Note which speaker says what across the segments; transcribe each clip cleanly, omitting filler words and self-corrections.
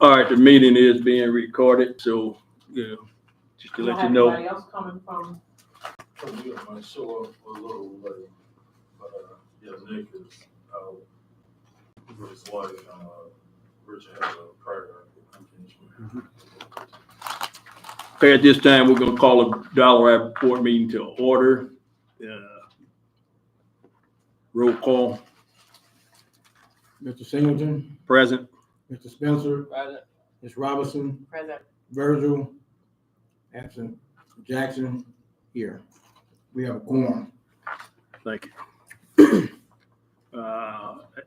Speaker 1: All right, the meeting is being recorded, so, yeah, just to let you know.
Speaker 2: Anybody else coming from?
Speaker 3: So we might show up a little late, but, yeah, Nick is out with his wife, Richard has a prior engagement.
Speaker 1: Okay, at this time, we're gonna call a Dollar Ave Board meeting to order. Roll call,
Speaker 4: Mr. Singleton,
Speaker 1: present.
Speaker 4: Mr. Spencer,
Speaker 2: Present.
Speaker 4: Ms. Robinson,
Speaker 2: Present.
Speaker 4: Virgil, absent, Jackson, here. We have a quorum.
Speaker 1: Thank you.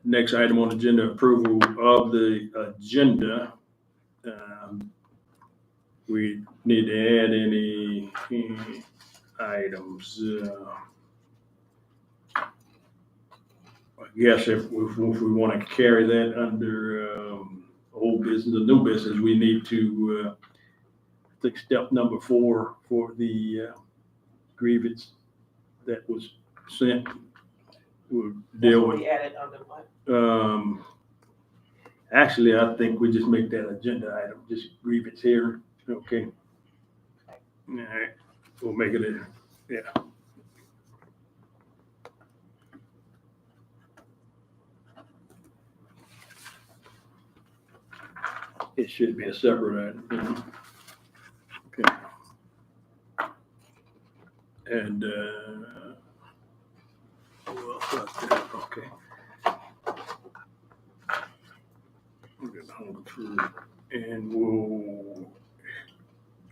Speaker 1: Next item on the agenda, approval of the agenda. We need to add any items. I guess if we want to carry that under old business or new business, we need to take step number 4 for the grievance that was sent. We'll deal with.
Speaker 2: We added under what?
Speaker 1: Actually, I think we just make that agenda item, just grievance here, okay? All right, we'll make it in, yeah. It should be a separate item, okay. And, well, okay. We're gonna hold through, and we'll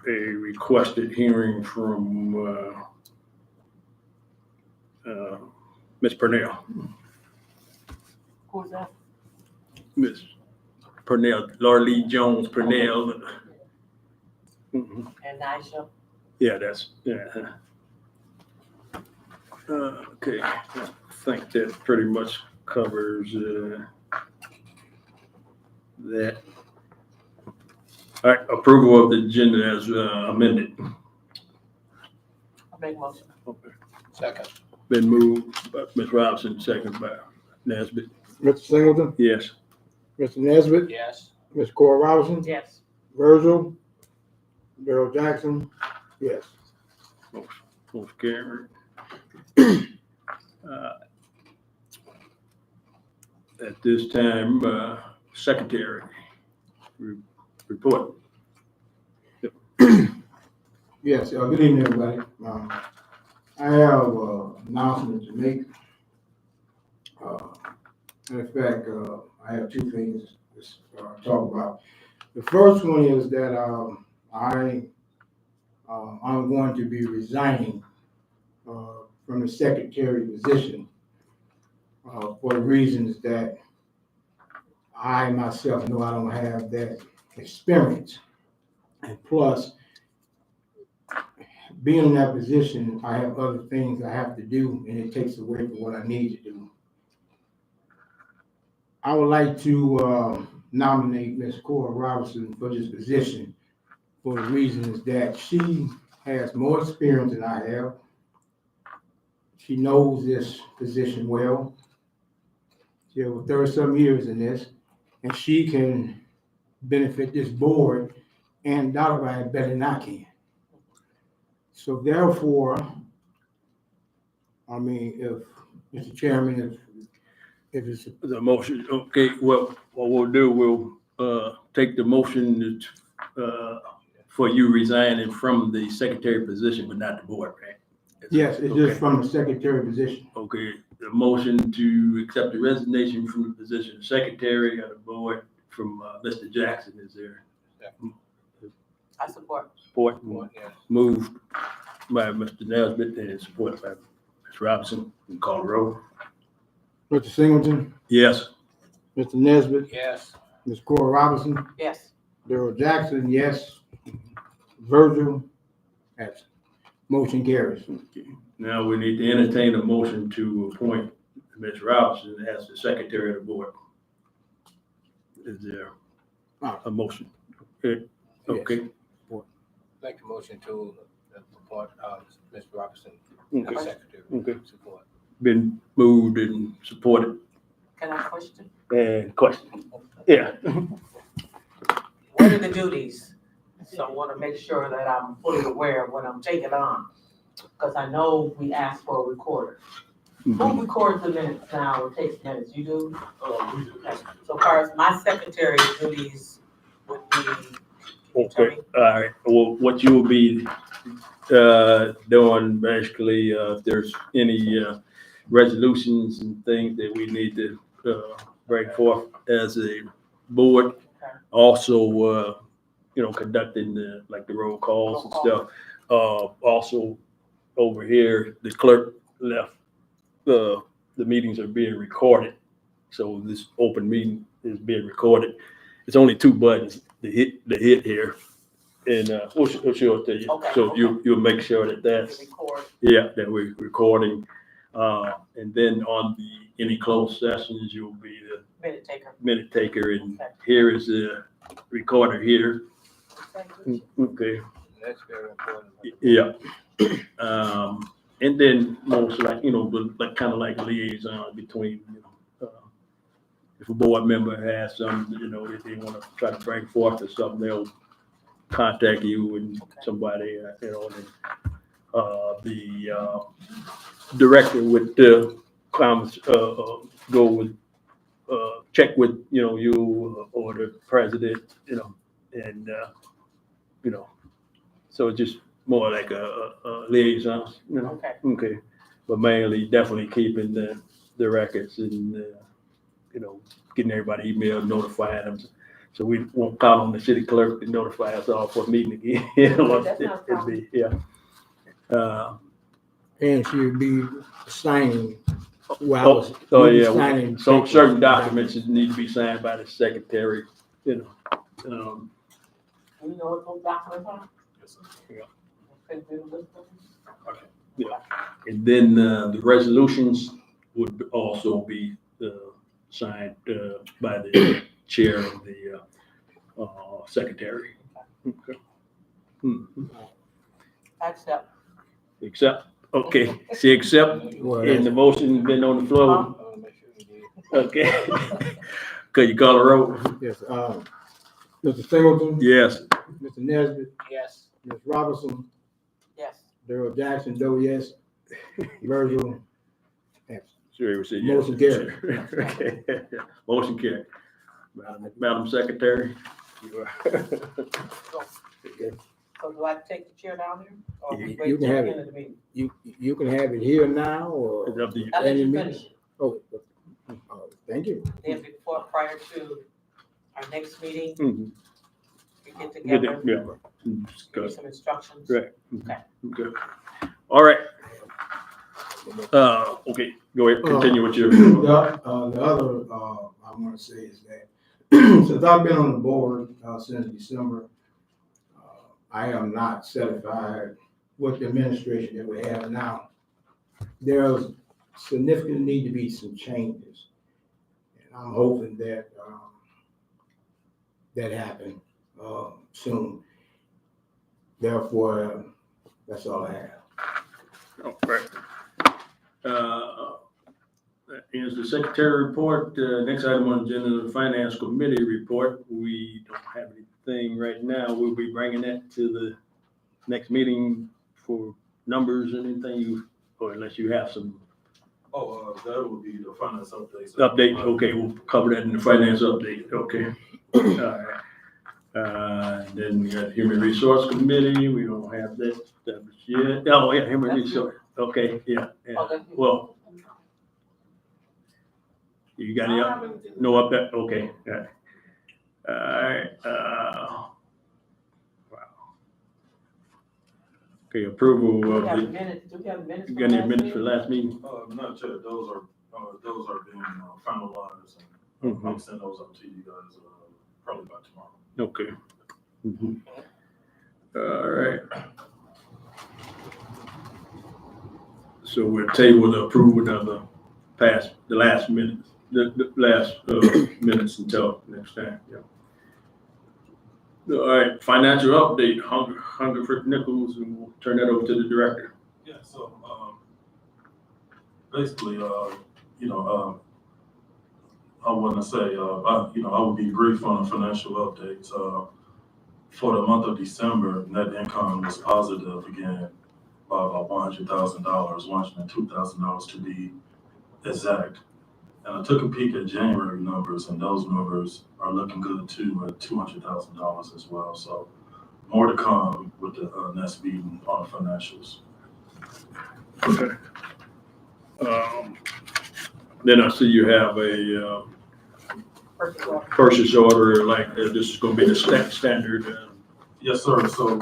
Speaker 1: a requested hearing from Ms. Purnell.
Speaker 2: Who's that?
Speaker 1: Ms. Purnell, Laura Lee Jones Purnell. Mhm.
Speaker 2: And Nisha.
Speaker 1: Yeah, that's, yeah. Okay, I think that pretty much covers that. All right, approval of the agenda as amended.
Speaker 2: I make motion.
Speaker 1: Okay.
Speaker 2: Second.
Speaker 1: Been moved by Ms. Robinson, second by Nesbitt.
Speaker 4: Mr. Singleton,
Speaker 1: Yes.
Speaker 4: Mr. Nesbitt,
Speaker 2: Yes.
Speaker 4: Ms. Cora Robinson,
Speaker 2: Yes.
Speaker 4: Virgil, Darrell Jackson, yes.
Speaker 1: Motion carried. At this time, secretary report.
Speaker 4: Yes, good evening, everybody. I have an announcement to make. In fact, I have 2 things to talk about. The first one is that I'm going to be resigning from the secretary position for the reasons that I myself know I don't have that experience. And plus, being in that position, I have other things I have to do, and it takes away from what I need to do. I would like to nominate Ms. Cora Robinson for this position for the reasons that she has more experience than I have. She knows this position well. She has 30-some years in this, and she can benefit this board and Dollar Ave better than I can. So therefore, I mean, if Mr. Chairman, if it's
Speaker 1: The motion, okay, well, what we'll do, we'll take the motion for you resigning from the secretary position, but not the board, right?
Speaker 4: yes, it's
Speaker 1: Okay.
Speaker 4: just from the secretary position.
Speaker 1: Okay, the motion to accept the resignation from the position of secretary of the board from Mr. Jackson is there.
Speaker 2: I support.
Speaker 1: Support, moved by Mr. Nesbitt and supported by Ms. Robinson. You can call the roll.
Speaker 4: Mr. Singleton,
Speaker 1: Yes.
Speaker 4: Mr. Nesbitt,
Speaker 2: Yes.
Speaker 4: Ms. Cora Robinson,
Speaker 2: Yes.
Speaker 4: Darrell Jackson, yes. Virgil, absent. Motion carries.
Speaker 1: Okay. Now we need to entertain a motion to appoint Ms. Robinson as the secretary of the board. Is there a motion? Okay. Okay.
Speaker 5: Make a motion to appoint Ms. Robinson
Speaker 1: Okay.
Speaker 5: as secretary.
Speaker 1: Okay.
Speaker 5: Support.
Speaker 1: Been moved and supported.
Speaker 2: Can I question?
Speaker 1: and question. Yeah.
Speaker 2: What are the duties? So I want to make sure that I'm fully aware of what I'm taking on. Because I know we asked for a recorder. Who records the minutes now or takes minutes? You do?
Speaker 3: We do.
Speaker 2: Okay. So far as my secretary duties would be, can you tell
Speaker 1: Okay,
Speaker 2: me?
Speaker 1: all right. Well, what you will be doing basically, if there's any resolutions and things that we need to bring forth as a board. Also, conducting the roll calls and stuff. Also, over here, the clerk left, the meetings are being recorded. So this open meeting is being recorded. It's only 2 buttons to hit here. And we'll show it to you.
Speaker 2: Okay,
Speaker 1: So
Speaker 2: okay.
Speaker 1: you'll make sure that
Speaker 2: To
Speaker 1: that's,
Speaker 2: record.
Speaker 1: yeah, that we're recording. And then on any closed sessions, you'll be the
Speaker 2: Minute taker.
Speaker 1: minute taker. And
Speaker 2: Okay.
Speaker 1: here is the recorder here.
Speaker 2: Okay.
Speaker 1: Okay,
Speaker 5: That's very important.
Speaker 1: yeah. And then most like kind of like liaison between, if a board member has something, that they want to try to bring forth or something, they'll contact you and somebody, and the director would go with, check with, you or the president, and, so it's just more like a liaison,
Speaker 2: Okay.
Speaker 1: Okay, but mainly definitely keeping the records and, getting everybody email, notifying them. So we won't call on the city clerk to notify us all for a meeting again.
Speaker 2: That's not a problem.
Speaker 1: Yeah.
Speaker 4: And she'll be signing, well, signing.
Speaker 1: So certain documents need to be signed by the secretary,
Speaker 2: Do you know what those documents are?
Speaker 3: Yes, sir.
Speaker 2: Can you list them?
Speaker 1: And then the resolutions would also be signed by the chair of the secretary. Okay. Mhm.
Speaker 2: Accept.
Speaker 1: Accept, okay, she accept,
Speaker 4: Well,
Speaker 1: and the motion's been on the floor,
Speaker 5: I wanna make sure we did.
Speaker 1: okay? Could you call a roll?
Speaker 4: Yes, Mr. Singleton.
Speaker 1: Yes.
Speaker 4: Mr. Nesbit,
Speaker 5: Yes.
Speaker 4: Ms. Robinson,
Speaker 2: Yes.
Speaker 4: Darrell Jackson, Doe, yes. Virgil, absent.
Speaker 1: Sure, we said yes.
Speaker 4: Motion carried.
Speaker 1: Okay, motion carried. Madam Secretary.
Speaker 2: So do I take the chair down here? Or we
Speaker 4: You
Speaker 2: wait
Speaker 4: can
Speaker 2: till the
Speaker 4: have
Speaker 2: end
Speaker 4: it.
Speaker 2: of the meeting?
Speaker 4: You can have it here now, or?
Speaker 1: It's up to you.
Speaker 2: I'll let
Speaker 4: any
Speaker 2: you
Speaker 4: minutes?
Speaker 2: finish.
Speaker 4: Oh, thank you.
Speaker 2: Then prior to our next meeting,
Speaker 1: Mhm.
Speaker 2: we get
Speaker 1: Good,
Speaker 2: together,
Speaker 1: yeah.
Speaker 2: give you
Speaker 1: Discuss.
Speaker 2: some instructions.
Speaker 1: Right.
Speaker 2: Okay.
Speaker 1: Okay. All right. Okay, go ahead, continue with your.
Speaker 4: The other, I want to say is that, since I've been on the board, since December, I am not satisfied with the administration that we have now. There's significant need to be some changes. And I'm hoping that, that happen, soon. Therefore, that's all I have.
Speaker 1: All right. Is the secretary report, next item on the agenda, the finance committee report. We don't have anything right now. We'll be bringing that to the next meeting for numbers and anything or unless you have some
Speaker 3: That would be the finance update.
Speaker 1: update. Okay, we'll cover that in the finance update. Okay. All right. Then we got human resource committee. We don't have that established yet. Oh, yeah, human
Speaker 2: That's
Speaker 1: resource. Okay, yeah.
Speaker 2: Okay.
Speaker 1: Well, you got any, no update? Okay, all right. All right, wow. Okay, approval
Speaker 2: Do we
Speaker 1: of
Speaker 2: have
Speaker 1: the,
Speaker 2: minutes, do we have minutes?
Speaker 1: you
Speaker 2: from
Speaker 1: got any
Speaker 2: last
Speaker 1: minutes for
Speaker 2: meeting?
Speaker 1: last meeting?
Speaker 3: Not yet, those are being finalized, and
Speaker 1: Mhm.
Speaker 3: I'll send those up to you guys, probably by tomorrow.
Speaker 1: Okay. Mhm. All right. So we'll table the approval of the last minutes, the last minutes until next time, yeah. All right, financial update, Hungerford Nichols, and we'll turn that over to the director.
Speaker 3: Yeah, so, basically, I want to say, I would be brief on the financial updates. For the month of December, net income was positive again by about $100,000, $102,000 to be exact. And I took a peek at January numbers, and those numbers are looking good too, at $200,000 as well. So more to come with the next meeting on the financials.
Speaker 1: Okay. Then I see you have a
Speaker 2: Purchase order.
Speaker 1: purchase order, like this is gonna be the standard.
Speaker 3: Yes, sir. So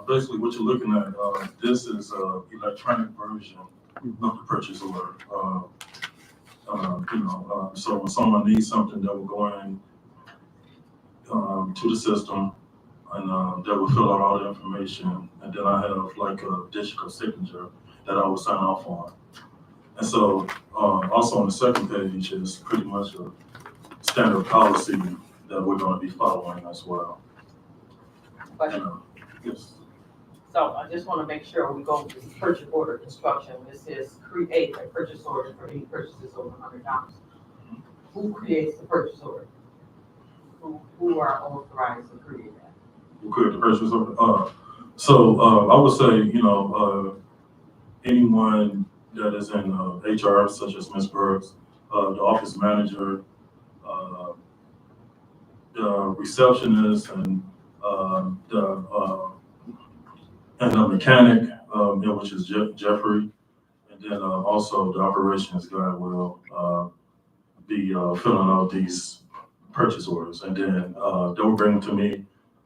Speaker 3: basically what you're looking at, this is an electronic version of the purchase order. So when someone needs something, that will go in to the system, and that will fill out all the information. And then I have like a digital signature that I will sign off on. And so also on the second page is pretty much a standard policy that we're going to be following as well.
Speaker 2: Question.
Speaker 3: Yes.
Speaker 2: So I just want to make sure we go to purchase order construction. This is create a purchase order for any purchases over $100. Who creates the purchase order? Who are authorized to create that?
Speaker 3: We'll create the purchase order. So I would say, anyone that is in HR, such as Ms. Brooks, the office manager, the receptionist, and the mechanic, which is Jeffrey, and then also the operations guy will be filling out these purchase orders, and then they will bring them to me,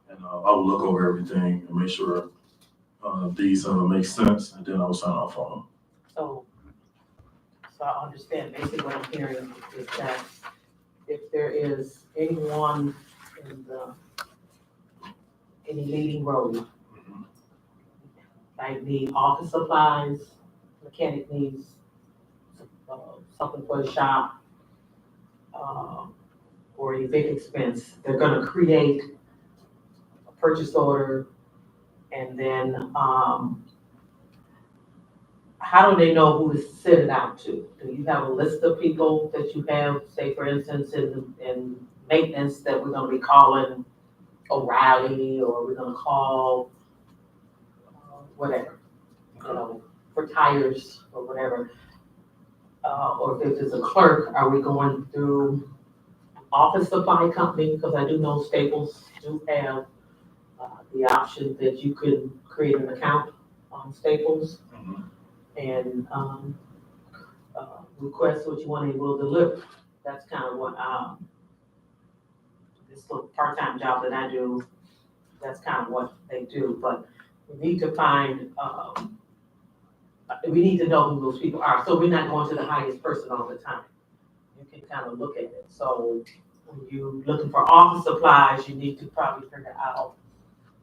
Speaker 3: and I will look over everything and make sure these make sense, and then I will sign off on them.
Speaker 2: So I understand basically what I'm hearing is that if there is anyone in any leading role, like need office supplies, mechanic needs something for the shop, or a big expense, they're gonna create a purchase order, and then, how do they know who to send it out to? Do you have a list of people that you have, say for instance, in maintenance, that we're gonna be calling O'Reilly, or we're gonna call whatever, for tires or whatever? Or if it's a clerk, are we going through office supply company? Because I do know Staples do have the option that you can create an account on Staples and request what you want and we'll deliver. That's kind of what this little part-time job that I do, that's kind of what they do. But we need to find, we need to know who those people are. So we're not going to the highest person all the time. You can kind of look at it. So when you're looking for office supplies, you need to probably figure out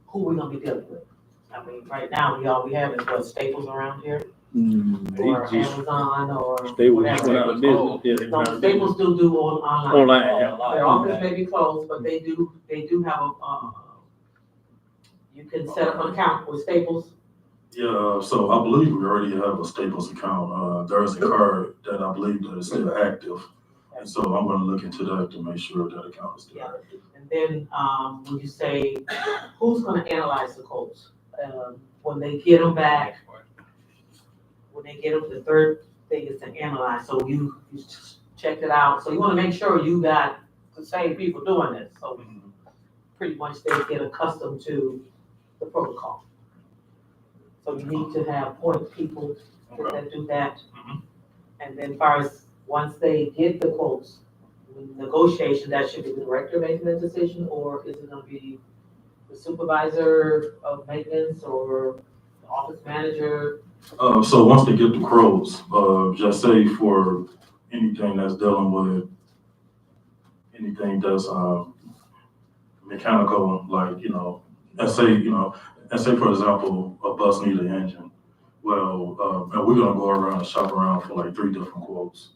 Speaker 2: who we're gonna be dealing with. I mean, right now, all we have is what, Staples around here, or Amazon, or
Speaker 1: Staples
Speaker 2: whatever.
Speaker 1: went out of business. Yeah, they
Speaker 2: No,
Speaker 1: went out of
Speaker 2: Staples
Speaker 1: business.
Speaker 2: do online.
Speaker 1: Online, yeah.
Speaker 2: Their office may be closed, but they do have a, you can set up an account with Staples.
Speaker 3: Yeah, so I believe we already have a Staples account. There is a card that I believe that is still active. And so I'm gonna look into that to make sure that account is still
Speaker 2: Yeah.
Speaker 3: active.
Speaker 2: And then, when you say, who's gonna analyze the quotes? When they get them back, when they get them, the third thing is to analyze. So you just checked it out. So you wanna make sure you got the same people doing this. So pretty much they get accustomed to the protocol. So you need to have point people that do that. And then as far as, once they get the quotes, negotiation, that should be the director making that decision, or is it gonna be the supervisor of maintenance or the office manager?
Speaker 3: So once they get the quotes, just say for anything that's dealing with anything that's mechanical, like, let's say for example, a bus needs an engine. Well, and we're gonna go around and shop around for like 3 different quotes.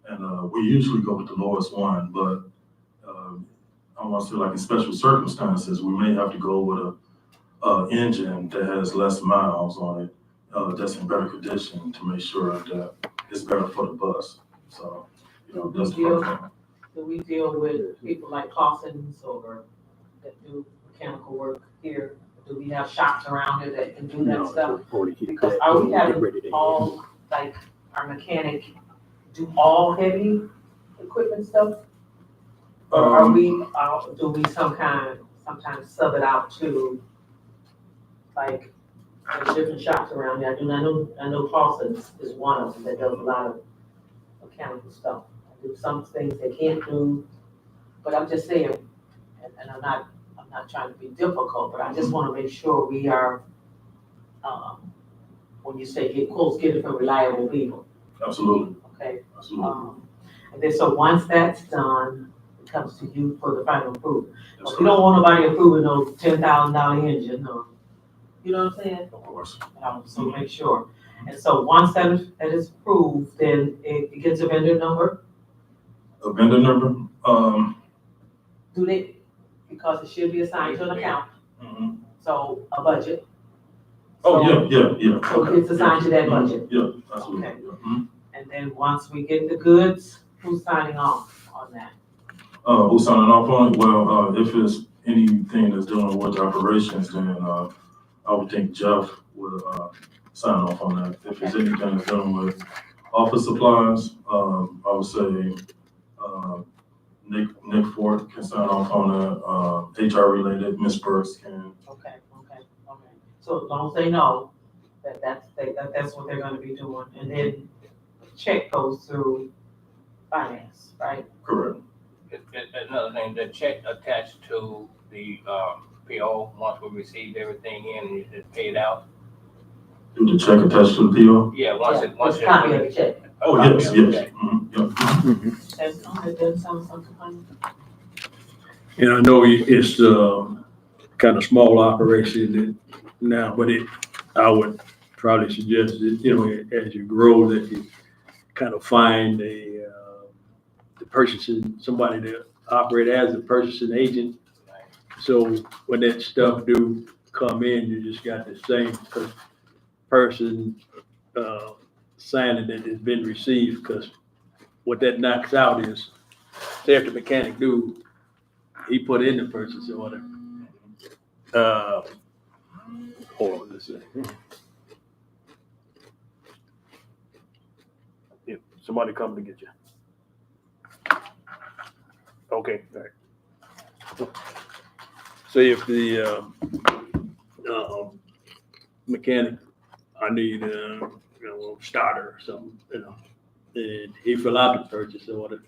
Speaker 3: And we usually go with the lowest one, but I want to say like in special circumstances, we may have to go with a engine that has less miles on it, that's in better condition to make sure that it's better for the bus. So, that's the protocol.
Speaker 2: Do we deal with people like Clausen's or that do mechanical work here? Do we have shops around here that can do that stuff? Because are we having all, like, our mechanic do all heavy equipment stuff? Or are we, do we sometimes sub it out to, like, there's different shops around here? And I know Clausen's is one of them that does a lot of mechanical stuff. Do some things they can't do, but I'm just saying, and I'm not trying to be difficult, but I just wanna make sure we are, when you say get quotes, get it from reliable people,
Speaker 3: Absolutely,
Speaker 2: okay?
Speaker 3: absolutely.
Speaker 2: And then, so once that's done, it comes to you for the final approval.
Speaker 3: That's
Speaker 2: We don't want nobody approving no $10,000 engine, or, you know what I'm saying?
Speaker 3: correct. Of course.
Speaker 2: So make sure. And so once that is approved, then it gets a vendor number.
Speaker 3: A vendor number,
Speaker 2: Do they, because it should be assigned to an account,
Speaker 3: mhm.
Speaker 2: so a budget.
Speaker 3: Oh,
Speaker 2: So-
Speaker 3: yeah.
Speaker 2: So
Speaker 3: Okay.
Speaker 2: it's assigned to that
Speaker 3: Mhm.
Speaker 2: budget.
Speaker 3: Yeah, absolutely.
Speaker 2: Okay.
Speaker 3: Yeah. Mhm.
Speaker 2: And then once we get the goods, who's signing off on that?
Speaker 3: Who's signing off on it? Well, if it's anything that's dealing with operations, then, I would think Jeff would, sign off on that. If it's anything that's dealing with office supplies, I would say, Nick Ford can sign off on that. HR related, Ms. Burks can.
Speaker 2: Okay. So as long as they know that's what they're gonna be doing, and then the check goes through finance, right?
Speaker 3: Correct.
Speaker 5: Another thing, the check attached to the, PO, once we received everything in and it's paid out.
Speaker 3: Do the check attached to the PO?
Speaker 5: Yeah, once
Speaker 2: It's a copy of the check.
Speaker 3: Oh, yes. Mhm, yeah.
Speaker 2: That's, that doesn't sound something funny.
Speaker 1: And I know it's kind of small operation now, but I would probably suggest that, you know, as you grow, that you kind of find the purchasing, somebody to operate as a purchasing agent. So when that stuff do come in, you just got the same person signing that has been received, because what that knocks out is, say if the mechanic do, he put in the purchase order. Hold on, let's see. Yeah, somebody come to get you. Okay, all right. Say if the mechanic, I need starter or something, and he fill out the purchase order,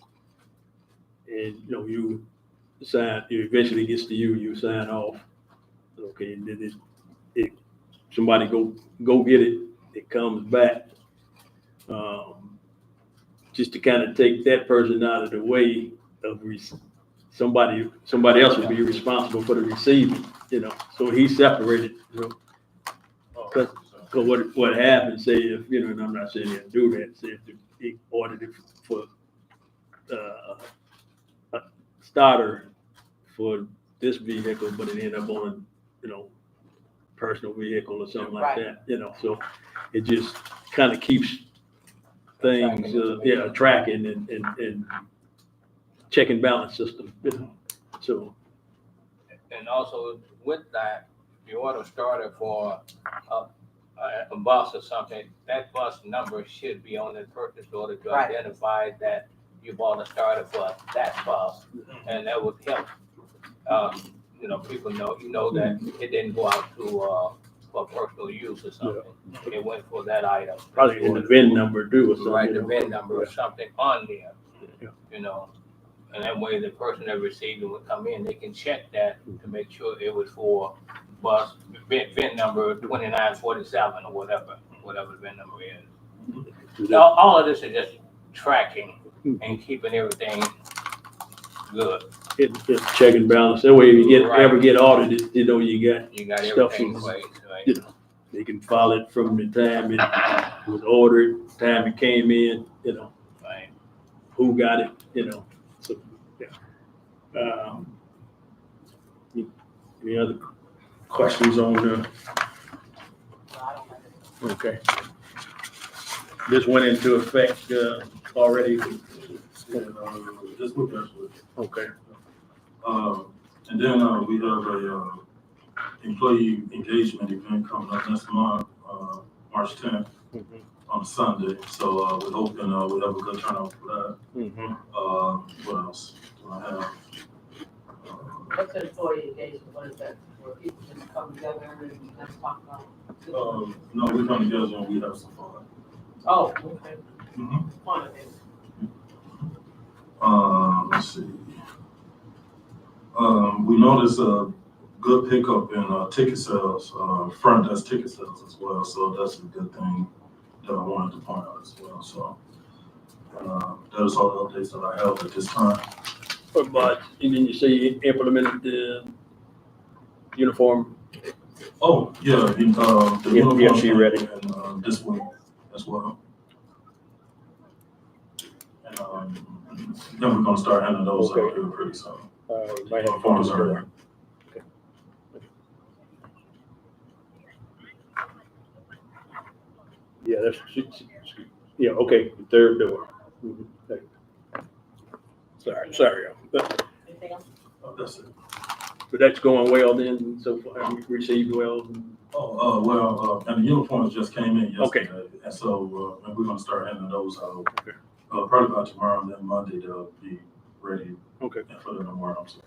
Speaker 1: and you sign, it eventually gets to you, you sign off. Okay, and then somebody go get it, it comes back. Just to kind of take that person out of the way of somebody else would be responsible for the receiving, so he's separated, because what happens, say if, and I'm not saying he'll do that, say if he ordered it for a starter for this vehicle, but it ended up on, personal vehicle or something like that, so it just kind of keeps things, tracking and check and balance system, so.
Speaker 5: And also with that, you order a starter for a bus or something, that bus number should be on the purchase order to
Speaker 2: Right.
Speaker 5: identify that you bought a starter for that bus. And that would help, people know that it didn't go out to, for personal use or something. It went for that item.
Speaker 1: Probably in the VIN number too or something.
Speaker 5: Right, the VIN number or something on there,
Speaker 1: Yeah.
Speaker 5: And that way the person that received it would come in, they can check that to make sure it was for bus, VIN number 2947 or whatever the VIN number is. All of this is just tracking and keeping everything good.
Speaker 1: It's check and balance, that way if you
Speaker 5: Right.
Speaker 1: ever get audited, you got
Speaker 5: You got
Speaker 1: Stuff
Speaker 5: everything in
Speaker 1: is-
Speaker 5: place, right?
Speaker 1: they can file it from the time it was ordered, time it came in,
Speaker 5: Right.
Speaker 1: who got it, so, yeah. Any other questions on
Speaker 2: So I don't have it.
Speaker 1: okay. This went into effect, already
Speaker 3: And, this week actually.
Speaker 1: Okay.
Speaker 3: And then, we have a, employee engagement event coming up next month, March 10th
Speaker 1: Mhm.
Speaker 3: on Sunday. So, we're hoping, we have a good turnout for that.
Speaker 1: Mhm.
Speaker 3: What else do I have?
Speaker 2: What's an employee engagement, what is that, where people just come together and let's talk about?
Speaker 3: No, we come together and we have some fun.
Speaker 2: Oh, okay.
Speaker 3: Mhm.
Speaker 2: Fun of it.
Speaker 3: Let's see. We noticed a good pickup in ticket sales, front desk ticket sales as well. So that's a good thing that I wanted to point out as well. So those are the updates that I have at this time.
Speaker 1: But, and then you say you implemented the uniform.
Speaker 3: Oh, yeah, the
Speaker 1: Yeah,
Speaker 3: uniform
Speaker 1: she ready.
Speaker 3: and this week as well. And then we're gonna start handing those out
Speaker 1: Okay.
Speaker 3: here pretty soon.
Speaker 1: Might have to go to
Speaker 3: Forms
Speaker 1: the
Speaker 3: are
Speaker 1: store.
Speaker 3: ready.
Speaker 1: Yeah, yeah, okay, the third door. Mhm. Okay. Sorry,
Speaker 2: Anything else?
Speaker 3: That's it.
Speaker 1: but that's going well then, so far, we received well.
Speaker 3: Well, and the uniforms just came in
Speaker 1: Okay.
Speaker 3: yesterday, and so, and we're gonna start handing those out.
Speaker 1: Okay.
Speaker 3: Probably by tomorrow, and then Monday they'll be ready
Speaker 1: Okay.
Speaker 3: and put in the warehouse.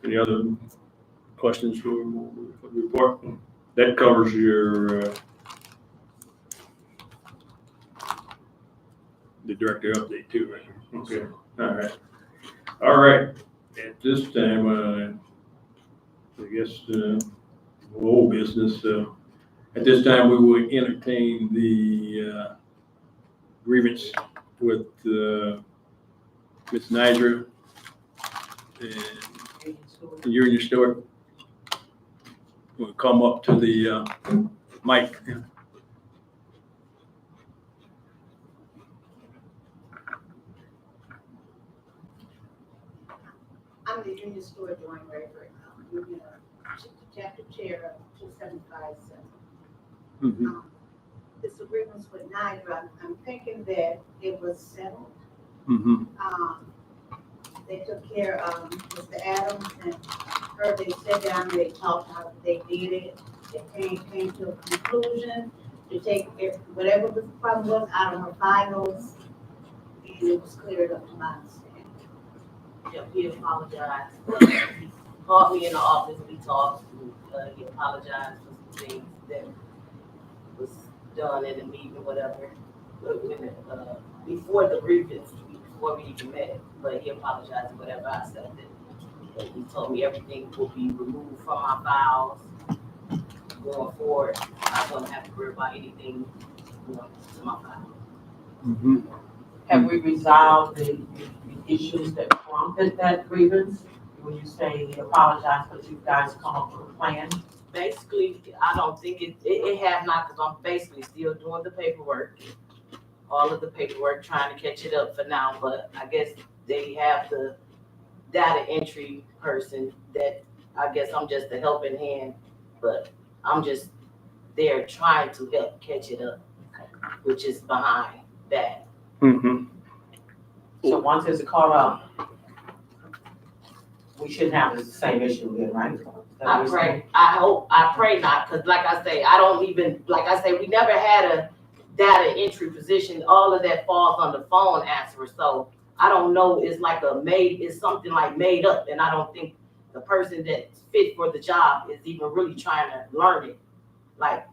Speaker 1: Any other questions for the report? That covers your, the director update too, right? Okay, all right. All right, at this time, I guess, old business, at this time, we will entertain the grievance with Ms. Nidra and Union Stewart. Will come up to the mic.
Speaker 6: I'm the Union Stewart Joint Rayford, Union Chapter Chair of 275.
Speaker 1: Mhm.
Speaker 6: This agreement with Niagara, I'm thinking that it was settled.
Speaker 1: Mhm.
Speaker 6: They took care of Mr. Adams and her, they sat down, and they talked how they did it. They came to a conclusion to take whatever the problem was out of her files, and it was cleared up to my understanding.
Speaker 7: Yeah, he apologized. He called me in the office, we talked, he apologized for some things that was done in the meeting or whatever. Before the grievance, before we even met, but he apologized for whatever I said. And he told me everything will be removed from my files going forward. I won't have to worry about anything going to my file.
Speaker 1: Mhm.
Speaker 2: Have we resolved the issues that prompted that grievance? When you say he apologized, but you guys come up with a plan?
Speaker 7: Basically, I don't think it have not, because I'm basically still doing the paperwork. All of the paperwork, trying to catch it up for now, but I guess they have the data entry person that I guess I'm just a helping hand, but I'm just there trying to help catch it up, which is behind that.
Speaker 1: Mhm.
Speaker 2: So once it's caught up, we shouldn't have the same issue again, right? Is that what
Speaker 7: I
Speaker 2: you're saying?
Speaker 7: pray, I pray not, because like I say, I don't even, like I say, we never had a data entry position. All of that falls on the phone answer, so I don't know, it's something like made up, and I don't think the person that's fit for the job is even really trying to learn it. Like,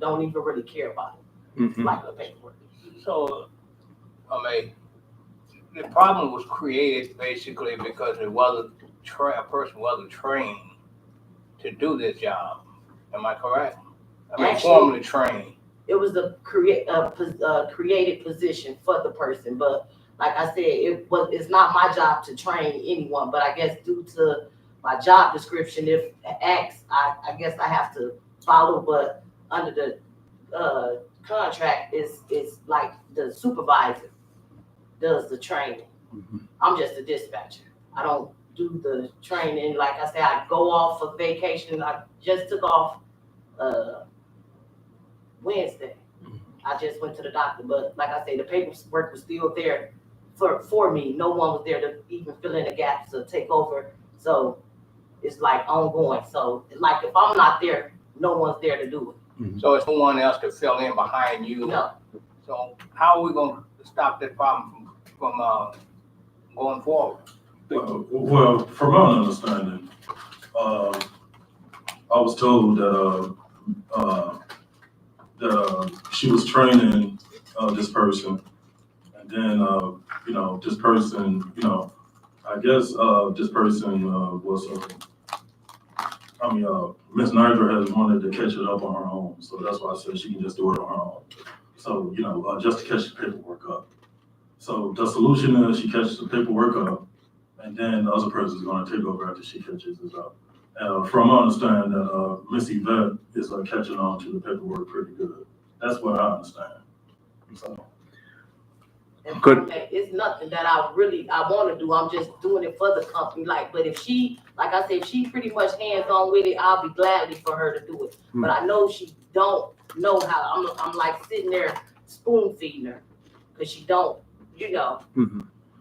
Speaker 7: don't even really care about it,
Speaker 1: Mhm.
Speaker 7: like the paperwork.
Speaker 5: So, the problem was created basically because it wasn't, a person wasn't trained to do this job. Am I correct?
Speaker 7: Actually-
Speaker 5: Formally trained.
Speaker 7: It was a created position for the person, but like I said, it's not my job to train anyone, but I guess due to my job description, if asked, I guess I have to follow, but under the contract is like the supervisor does the training.
Speaker 1: Mhm.
Speaker 7: I'm just a dispatcher. I don't do the training. Like I said, I go off for vacation. I just took off Wednesday. I just went to the doctor, but like I say, the paperwork was still there for me. No one was there to even fill in the gaps or take over. So it's like ongoing. So like if I'm not there, no one's there to do
Speaker 5: So it's no one else to fill in behind
Speaker 7: it.
Speaker 5: you.
Speaker 7: No,
Speaker 5: So how are we gonna stop that problem from going forward?
Speaker 3: Well, from my understanding, I was told that she was training this person, and then this person, I guess this person was. Miss Niger has wanted to catch it up on her own, so that's why I said she can just do it on her own. So just to catch the paperwork up. So the solution is she catches the paperwork up, and then the other person is going to take over after she catches it up. From my understanding, that Miss Yvette is catching on to the paperwork pretty good. That's what I understand. So.
Speaker 7: and
Speaker 1: Good.
Speaker 7: it's nothing that I want to do. I'm just doing it for the company. But if she, like I said, if she pretty much hands on with it, I'll be gladly for her to do it. But I know she don't know how. I'm like sitting there spoon feeding her because she don't,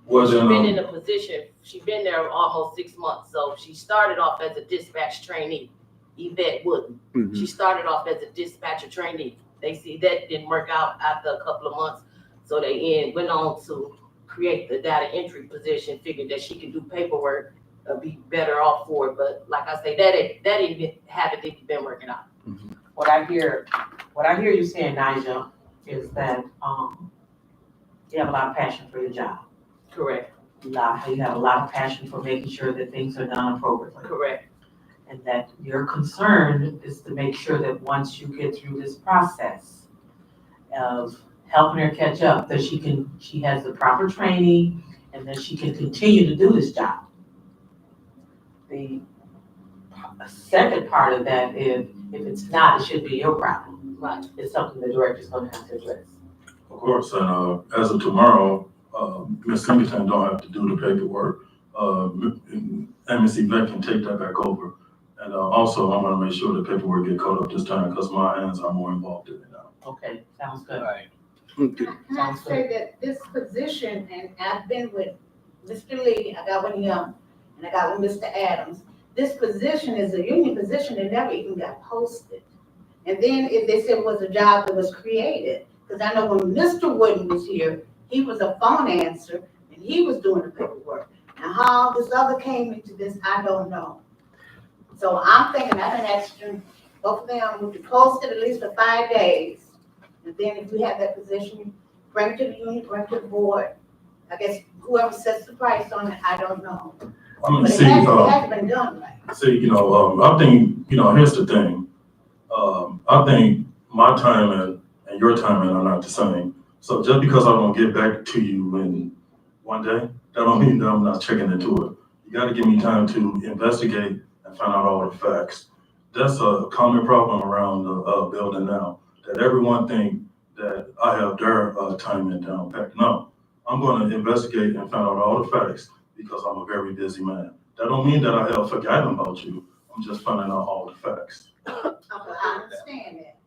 Speaker 3: Well,
Speaker 7: She's
Speaker 3: then,
Speaker 7: been in a position, she's been there almost 6 months, so she started off as a dispatch trainee, Yvette Wooden. She started off as a dispatcher trainee. They see that didn't work out after a couple of months, so they went on to create the data entry position, figured that she could do paperwork, be better off for it, but like I say, that haven't been working out.
Speaker 2: What I hear you saying, Nigel, is that, you have a lot of passion for your job.
Speaker 7: Correct,
Speaker 2: You have a lot of passion for making sure that things are done appropriately.
Speaker 7: correct,
Speaker 2: And that your concern is to make sure that once you get through this process of helping her catch up, that she has the proper training and that she can continue to do this job. The second part of that is, if it's not, it should be your problem.
Speaker 7: right.
Speaker 2: It's something the director's gonna have to address.
Speaker 3: of course, and as of tomorrow, Ms. Singleton don't have to do the paperwork. And Ms. Yvette can take that back over. And also, I want to make sure the paperwork get caught up this time because my hands are more involved in it now.
Speaker 2: Okay, sounds good.
Speaker 5: Right.
Speaker 6: Can I say that this position, and I've been with Mr. Lee, I got one young, and I got one Mr. Adams. This position is a union position that never even got posted. And then if they said it was a job that was created, because I know when Mr. Wooden was here, he was a phone answer and he was doing the paperwork. Now how this other came into this, I don't know. So I'm thinking I done asked them, both of them, would you post it at least for 5 days? And then if we have that position, bring it to the union, bring it to the board. I guess whoever sets the price on it, I don't know.
Speaker 3: I mean,
Speaker 6: But it
Speaker 3: see,
Speaker 6: hasn't been done right.
Speaker 3: I think, here's the thing. I think my timing and your timing are not the same. So just because I don't get back to you in one day, that don't mean that I'm not checking into it. You gotta give me time to investigate and find out all the facts. That's a common problem around the building now, that everyone think that I have their timing down pat. No, I'm gonna investigate and find out all the facts because I'm a very busy man. That don't mean that I have forgotten about you. I'm just finding out all the facts.
Speaker 6: Okay, I understand that.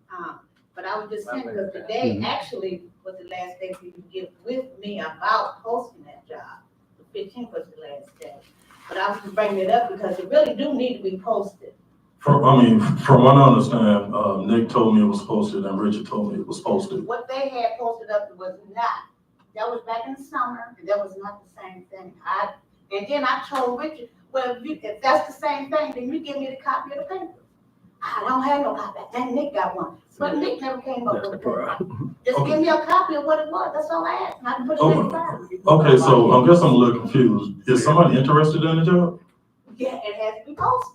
Speaker 6: But I was just saying, because today actually was the last day you could get with me about posting that job. The 15th was the last day. But I was just bringing it up because it really do need to be posted.
Speaker 3: From what I understand, Nick told me it was posted and Richard told me it was posted.
Speaker 6: What they had posted up was not. That was back in the summer, and that was not the same thing. And then I told Richard, well, if that's the same thing, then you give me the copy of the paper. I don't have no copy. And Nick got one. But Nick never came up
Speaker 1: That's
Speaker 6: with
Speaker 1: the
Speaker 6: a paper.
Speaker 1: problem.
Speaker 6: Just give me a copy of what it was. That's all I asked. And I can put it in the file.
Speaker 3: Okay, so I guess I'm a little confused. Is somebody interested in the job?
Speaker 6: Yeah, it has to be posted.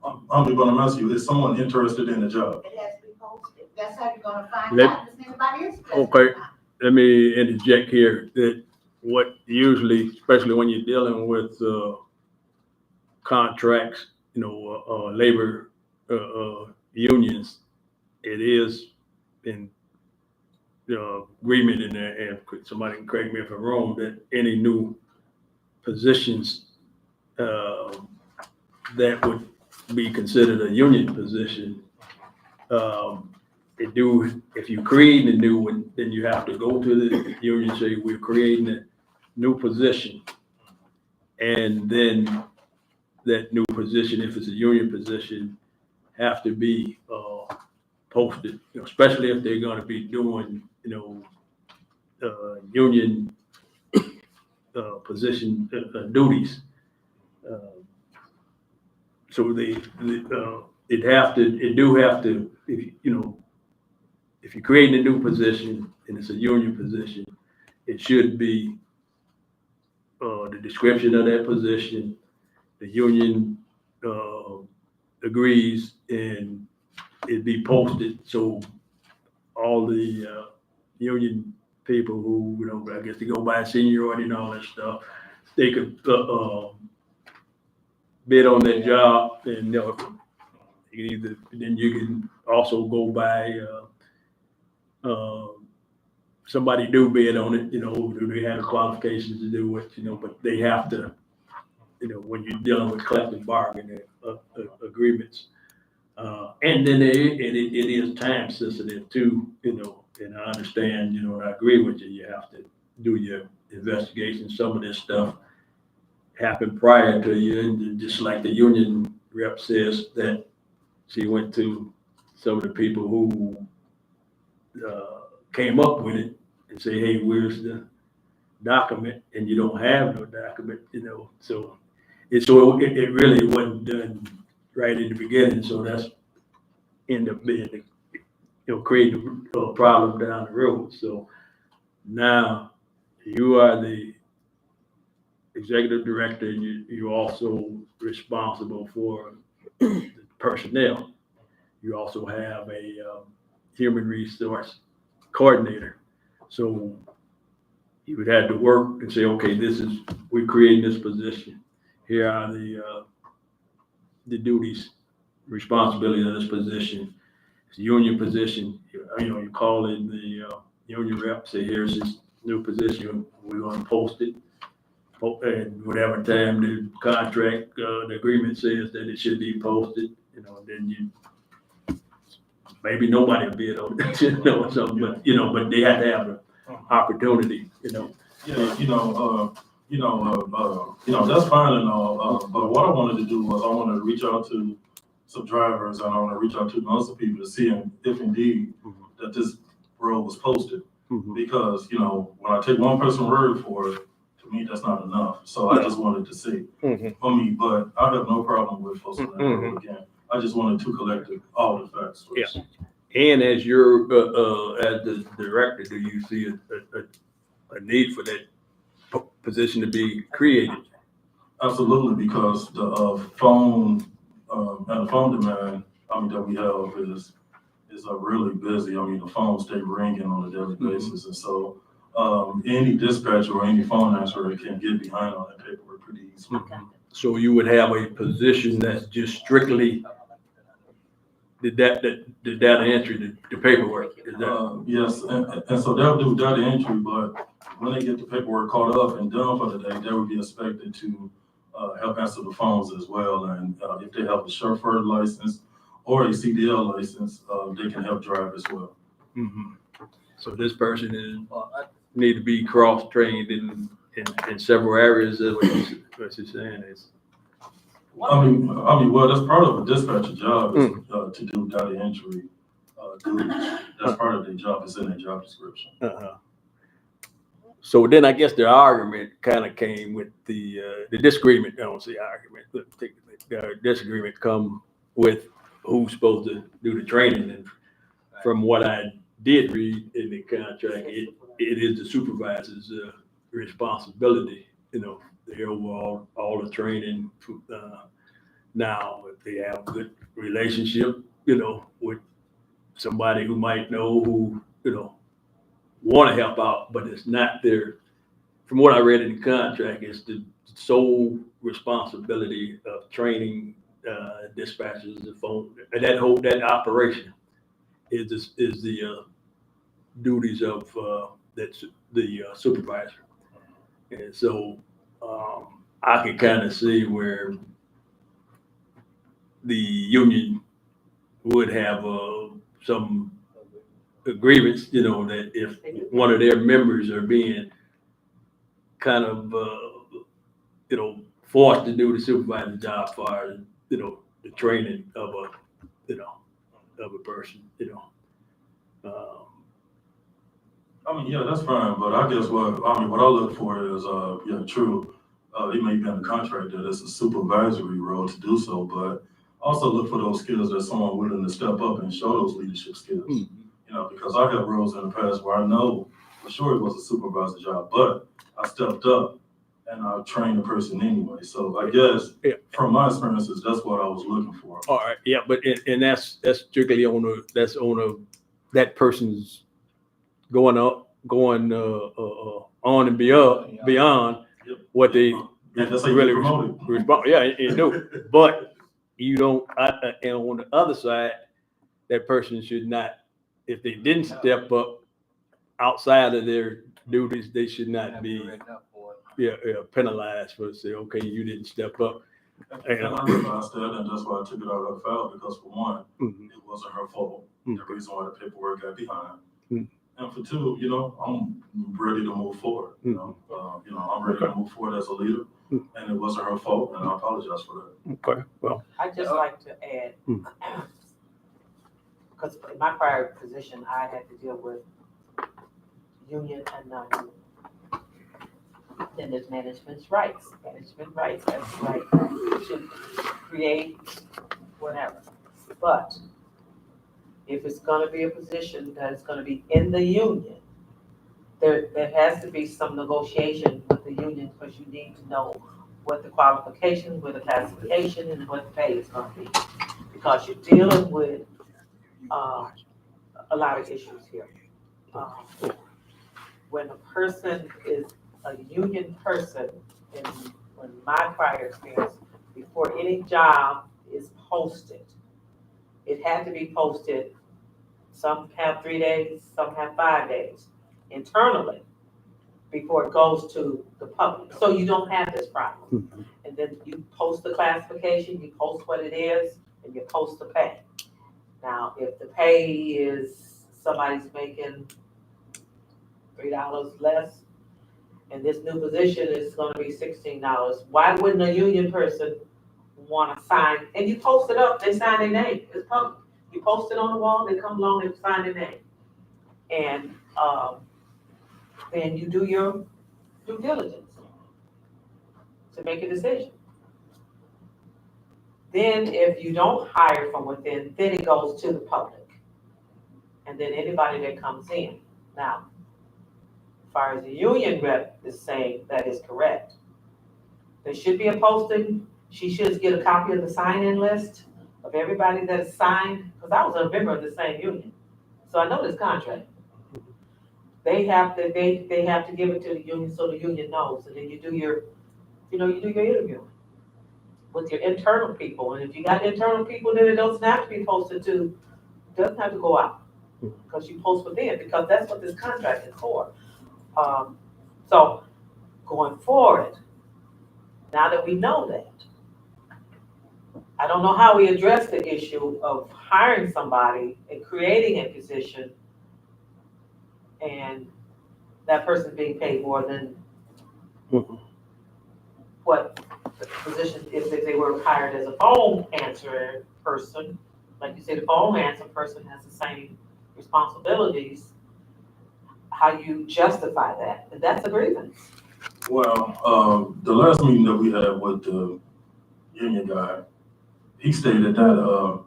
Speaker 3: I'm gonna ask you, is someone interested in the job?
Speaker 6: It has to be posted. That's how you're gonna find
Speaker 1: Let-
Speaker 6: out if anybody is interested.
Speaker 1: Okay.
Speaker 6: or not.
Speaker 1: Let me interject here that what usually, especially when you're dealing with contracts, labor unions, it is in agreement in there, and somebody can correct me if I'm wrong, that any new positions that would be considered a union position, if you create a new one, then you have to go to the union, say, we're creating new position. And then that new position, if it's a union position, have to be posted, especially if they're gonna be doing, union position duties. So it do have to, if you're creating a new position and it's a union position, it should be the description of that position, the union agrees, and it be posted so all the union people who, I guess they go by seniority and all that stuff, they could bid on that job, and then you can also go by somebody do bid on it, do they have the qualifications to do it, but they have to, when you're dealing with collective bargaining agreements. And then it is time sensitive too, and I understand, and I agree with you, you have to do your investigation. Some of this stuff happened prior to you, and just like the union rep says that she went to some of the people who came up with it and say, hey, where's the document? And you don't have no document, so it really wasn't done right in the beginning, so that's end up being, creating a problem down the road. So now you are the executive director, and you're also responsible for the personnel. You also have a human resource coordinator. So you would have to work and say, okay, we're creating this position. Here are the duties, responsibility of this position. It's a union position. You call in the union rep, say, here's this new position. We're going to post it. And whatever time the contract, the agreement says that it should be posted, then maybe nobody will bid on it, something, but they have to have an opportunity,
Speaker 3: Yeah, that's fine and all, but what I wanted to do was I wanted to reach out to some drivers, and I want to reach out to most of the people to see if indeed that this role was posted. Because, when I take one person's word for it, to me, that's not enough. So I just wanted to see for me, but I have no problem with posting that role again. I just wanted to collect all the facts first.
Speaker 1: Yeah. And as you're, as the director, do you see a need for that position to be created?
Speaker 3: Absolutely, because the phone and the phone demand, that we have is really busy. The phones stay ringing on a daily basis, and so any dispatcher or any phone answer can get behind on that paperwork pretty easily.
Speaker 1: So you would have a position that's just strictly the data entry, the paperwork. Is that?
Speaker 3: Yes, and so they'll do data entry, but when they get the paperwork caught up and done for the day, they would be expected to help answer the phones as well. And if they have a chauffeur license or a CDL license, they can help drive as well.
Speaker 1: So this person need to be cross-trained in several areas. What you're saying is.
Speaker 3: Well, that's part of a dispatcher job is to do data entry duties. That's part of their job. It's in their job description.
Speaker 1: So then I guess the argument kind of came with the disagreement. I don't say argument, but the disagreement come with who's supposed to do the training. And from what I did read in the contract, it is the supervisor's responsibility, the overall, all the training. Now, if they have a good relationship, with somebody who might know who, want to help out, but it's not their, from what I read in the contract, it's the sole responsibility of training dispatchers, the phone, and that operation is the duties of that's the supervisor. And so I can kind of see where the union would have some agreements, that if one of their members are being kind of, forced to do the supervisor job as far as, the training of a person,
Speaker 3: I mean, yeah, that's fine, but I guess what I look for is, yeah, true. It may be in the contract that it's a supervisory role to do so, but also look for those skills that someone willing to step up and show those leadership skills.
Speaker 1: Mhm.
Speaker 3: Because I have roles in the past where I know for sure it was a supervisor job, but I stepped up and I trained the person anyway. So I guess
Speaker 1: Yeah.
Speaker 3: from my experiences, that's what I was looking for.
Speaker 1: All right, yeah, but and that's strictly on that person's going on and beyond
Speaker 3: Yep.
Speaker 1: what they
Speaker 3: And that's how you
Speaker 1: really
Speaker 3: get promoted.
Speaker 1: respond. Yeah, you do, but you don't. And on the other side, that person should not, if they didn't step up outside of their duties, they should not be penalized for say, okay, you didn't step up.
Speaker 3: And I realized that, and that's why I took it out of the file, because for one,
Speaker 1: Mhm.
Speaker 3: it wasn't her fault.
Speaker 1: Mhm.
Speaker 3: The reason why the paperwork got behind.
Speaker 1: Mhm.
Speaker 3: And for two, I'm ready to move forward. I'm ready to move forward as a leader,
Speaker 1: Mhm.
Speaker 3: and it wasn't her fault, and I apologize for that.
Speaker 1: Okay, well,
Speaker 2: I just like to add,
Speaker 1: Hmm.
Speaker 2: because in my prior position, I had to deal with union and non-union. Then there's management's rights. Management rights, that's the right to create whatever. But if it's gonna be a position that is gonna be in the union, there has to be some negotiation with the union, because you need to know what the qualifications, what the classification, and what the pay is gonna be. Because you're dealing with, a lot of issues here. When a person is a union person, in my prior experience, before any job is posted, it had to be posted, some have 3 days, some have 5 days, internally, before it goes to the public. So you don't have this problem. And then you post the classification, you post what it is, and you post the pay. Now, if the pay is, somebody's making $3 less, and this new position is gonna be $16, why wouldn't a union person wanna sign? And you post it up, they sign their name, it's public. You post it on the wall, they come along, they sign their name. And, then you do your due diligence to make a decision. Then if you don't hire from within, then it goes to the public. And then anybody that comes in. Now, as far as the union rep is saying, that is correct. There should be a posting, she should get a copy of the sign-in list of everybody that is signed, because I was a member of the same union, so I know this contract. They have to give it to the union so the union knows, and then you do your interview with your internal people, and if you got internal people, then it doesn't have to be posted to, doesn't have to go out, because you post within, because that's what this contract is for. So going forward, now that we know that, I don't know how we address the issue of hiring somebody and creating a position and that person being paid more than what the position is if they were hired as a phone answering person. Like you say, the phone answer person has the same responsibilities. How you justify that? And that's a grievance.
Speaker 3: Well, the last meeting that we had with the union guy, he stated that,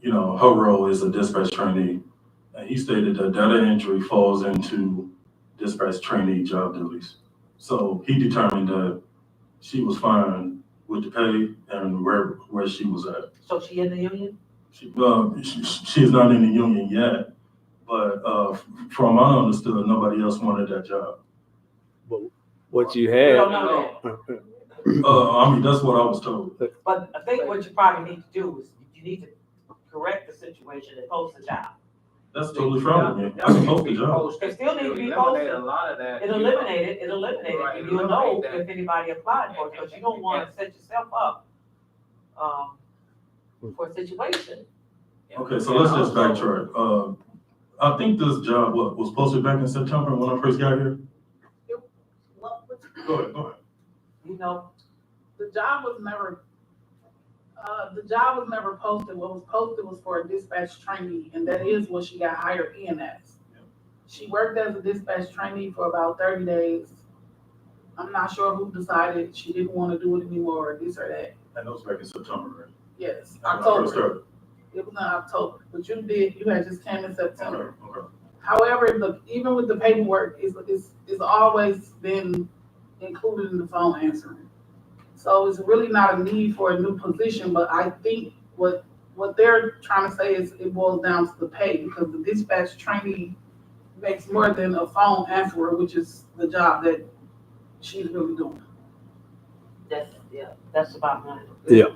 Speaker 3: her role is a dispatch trainee. And he stated that data entry falls into dispatch trainee job duties. So he determined that she was fine with the pay and where she was at.
Speaker 2: So she in the union?
Speaker 3: She is not in the union yet, but from what I understood, nobody else wanted that job.
Speaker 1: what you
Speaker 2: We
Speaker 1: had.
Speaker 2: don't know that.
Speaker 3: That's what I was told.
Speaker 2: But I think what you probably need to do is you need to correct the situation and post the job.
Speaker 3: That's totally fine with me. I can post the job.
Speaker 2: It still needs to be
Speaker 5: Eliminate
Speaker 2: posted.
Speaker 5: a lot of that.
Speaker 2: It eliminated,
Speaker 5: Right,
Speaker 2: and you'll know
Speaker 5: eliminate that.
Speaker 2: if anybody applied for it, because you don't wanna set yourself up, for a situation.
Speaker 3: Okay, so let's just backtrack. I think this job, was posted back in September when I first got here? Go ahead.
Speaker 2: You know,
Speaker 8: The job was never posted. What was posted was for a dispatch trainee, and that is what she got hired in as. She worked as a dispatch trainee for about 30 days. I'm not sure who decided she didn't want to do it anymore, or this or that.
Speaker 3: And that was back in September, right?
Speaker 8: Yes,
Speaker 3: When I first
Speaker 8: October.
Speaker 3: started.
Speaker 8: It was in October, but you had just came in September.
Speaker 3: Okay.
Speaker 8: However, even with the paperwork, it's always been included in the phone answering. So it's really not a need for a new position, but I think what they're trying to say is it boils down to the pay, because the dispatch trainee makes more than a phone answerer, which is the job that she's really doing.
Speaker 2: that's about money.
Speaker 1: Yeah.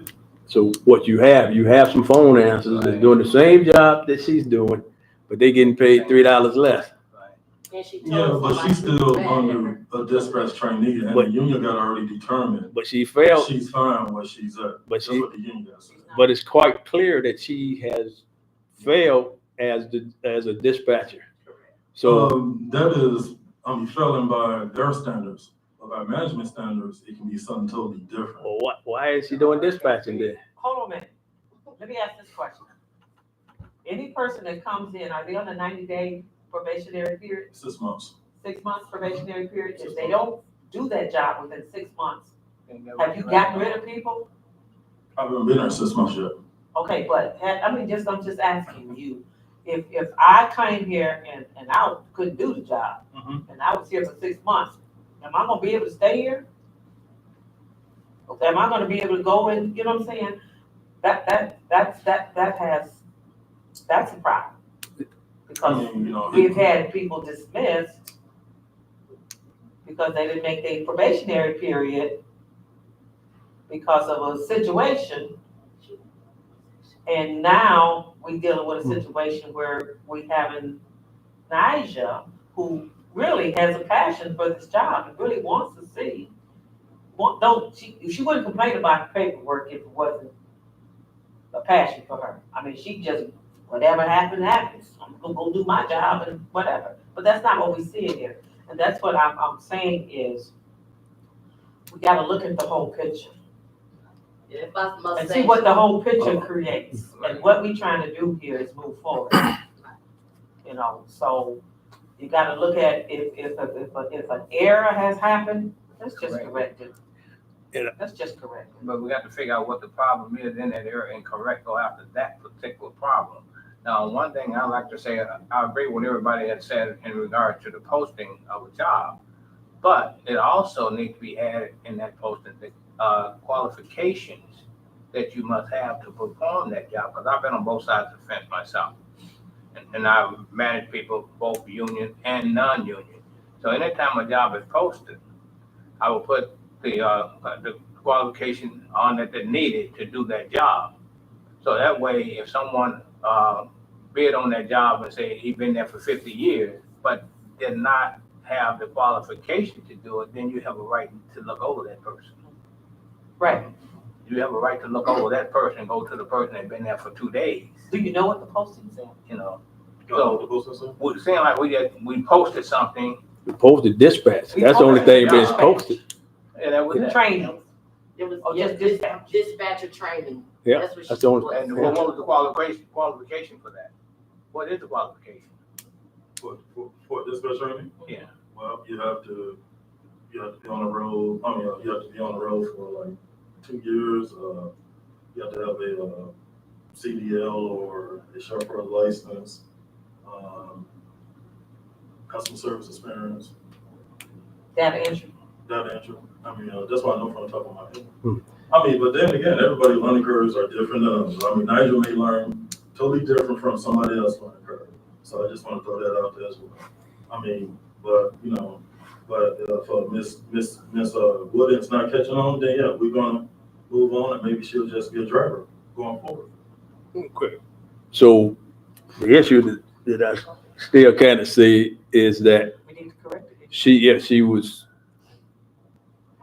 Speaker 1: So what you have some phone answers that's doing the same job that she's doing, but they getting paid $3 less.
Speaker 7: And she told
Speaker 3: Yeah,
Speaker 7: us
Speaker 3: but
Speaker 7: like
Speaker 3: she's
Speaker 7: she was
Speaker 3: still
Speaker 7: bad.
Speaker 3: under a dispatch trainee, and the
Speaker 1: But-
Speaker 3: union got already determined
Speaker 1: But she failed,
Speaker 3: she's fine where she's at.
Speaker 1: But
Speaker 3: That's
Speaker 1: she-
Speaker 3: what the union got said.
Speaker 1: but it's quite clear that she has failed as a dispatcher. So,
Speaker 3: That is, failing by their standards, but by management standards, it can be something totally different.
Speaker 1: why is she doing dispatching then?
Speaker 2: Hold on a minute. Let me ask this question. Any person that comes in, are they on a 90-day probationary period,
Speaker 3: 6 months.
Speaker 2: 6 months probationary period? If they don't do that job within 6 months, have you gotten rid of people?
Speaker 3: I haven't been there 6 months yet.
Speaker 2: Okay, but, I'm just asking you, if I came here and I couldn't do the job,
Speaker 3: Mhm.
Speaker 2: and I was here for 6 months, am I gonna be able to stay here? Okay, am I gonna be able to go and, you know what I'm saying? That's a problem.
Speaker 3: I
Speaker 2: Because
Speaker 3: mean,
Speaker 2: we've had people dismissed because they didn't make their probationary period because of a situation. And now we dealing with a situation where we having Nyjah, who really has a passion for this job and really wants to see. She wouldn't complain about the paperwork if it wasn't a passion for her. I mean, she just, whatever happens, happens. I'm gonna go do my job and whatever. But that's not what we see in here. And that's what I'm saying is, we gotta look at the whole picture
Speaker 7: If I must
Speaker 2: and
Speaker 7: say.
Speaker 2: see what the whole picture creates. And what we trying to do here is move forward. You know, so you gotta look at if an error has happened, let's just correct it.
Speaker 1: Yeah.
Speaker 2: Let's just correct it.
Speaker 5: But we got to figure out what the problem is in that area and correct go after that particular problem. Now, one thing I like to say, I agree with everybody that said in regard to the posting of a job, but it also needs to be added in that posting, the qualifications that you must have to perform that job, because I've been on both sides of the fence myself. And I've managed people, both union and non-union. So anytime a job is posted, I will put the qualification on that they're needed to do that job. So that way, if someone bid on that job and say he's been there for 50 years, but did not have the qualification to do it, then you have a right to look over that person.
Speaker 2: Right.
Speaker 5: You have a right to look over that person, go to the person that's been there for 2 days,
Speaker 2: Do you know what the posting said?
Speaker 5: you know.
Speaker 3: So,
Speaker 5: We're saying like we posted something,
Speaker 1: We posted dispatch. That's the only thing being posted.
Speaker 5: and that was it.
Speaker 2: Training.
Speaker 7: It was
Speaker 2: Oh,
Speaker 7: just
Speaker 2: just dispatch.
Speaker 7: dispatcher training.
Speaker 1: Yeah,
Speaker 7: That's what
Speaker 1: that's
Speaker 7: she
Speaker 1: the only-
Speaker 7: was.
Speaker 5: And what was the qualification for that? What is the qualification?
Speaker 3: for dispatch training?
Speaker 5: Yeah.
Speaker 3: Well, you have to be on the road, you have to be on the road for like 2 years. You have to have a CDL or a chauffeur license, customer service experience,
Speaker 2: Data entry.
Speaker 3: data entry. That's what I know from the top of my head. But then again, everybody's learning curves are different. Nyjah may learn totally different from somebody else's learning curve. So I just want to throw that out there as well. But for Miss Woodens not catching on, then yeah, we're gonna move on and maybe she'll just be a driver going forward.
Speaker 1: Okay. So the issue that I still kind of see is that
Speaker 2: We need to correct it.
Speaker 1: she was,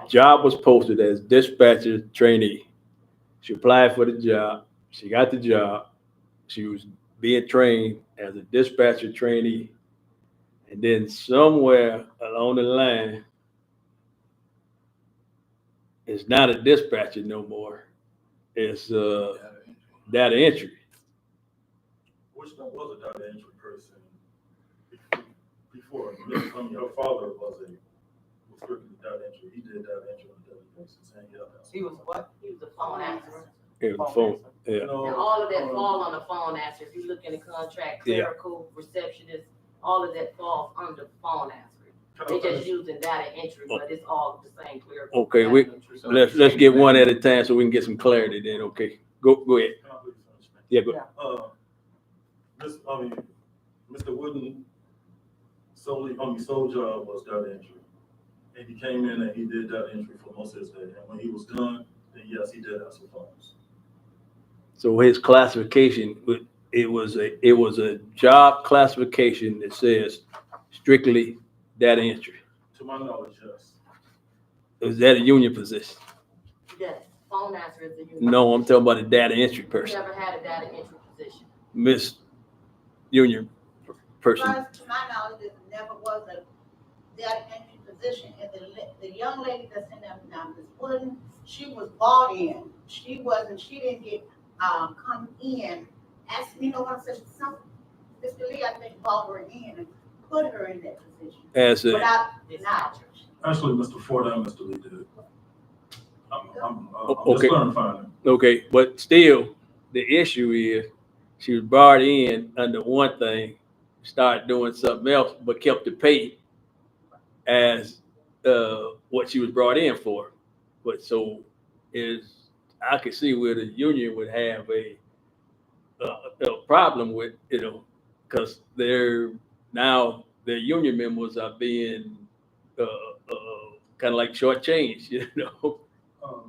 Speaker 1: job was posted as dispatcher trainee. She applied for the job. She got the job. She was being trained as a dispatcher trainee. And then somewhere along the line, It's not a dispatcher no more. It's data entry.
Speaker 3: Which there was a data entry person before. Her father was strictly data entry. He did data entry on a daily basis, and
Speaker 2: He was what?
Speaker 7: He was a phone answerer.
Speaker 1: Yeah, the phone. Yeah.
Speaker 7: And all of that fall on the phone answer. If you look in the contract, clerical, receptionist, all of that falls under phone answering. They just using data entry, but it's all the same clerical.
Speaker 1: Okay,
Speaker 7: data entry.
Speaker 1: let's get one at a time so we can get some clarity then. Okay, go ahead.
Speaker 3: Can I please finish?
Speaker 1: Yeah, go.
Speaker 3: Mr. Wooden sole job was data entry. And he came in and he did data entry for most of his day. And when he was done, then yes, he did answer phones.
Speaker 1: So his classification, it was a job classification that says strictly data entry.
Speaker 3: To my knowledge, yes.
Speaker 1: Was that a union position?
Speaker 7: Yes, phone answer is the union.
Speaker 1: No, I'm talking about a data entry
Speaker 7: We
Speaker 1: person.
Speaker 7: never had a data entry position.
Speaker 1: Miss Union person.
Speaker 6: To my knowledge, there never was a data entry position, and the young lady that's in there now, Ms. Wooden, she was bought in. She didn't get, come in, ask me, what I said, Mr. Lee, I think, bought her in and put her in that position.
Speaker 1: As a,
Speaker 6: Without,
Speaker 7: Dispatcher.
Speaker 3: Actually, Mr. Ford and Mr. Lee did. I'm
Speaker 1: Okay.
Speaker 3: just clarifying.
Speaker 1: okay, but still, the issue is she was brought in under one thing, started doing something else, but kept the pay as what she was brought in for. But so I could see where the union would have a problem with, because now their union members are being kind of like shortchanged,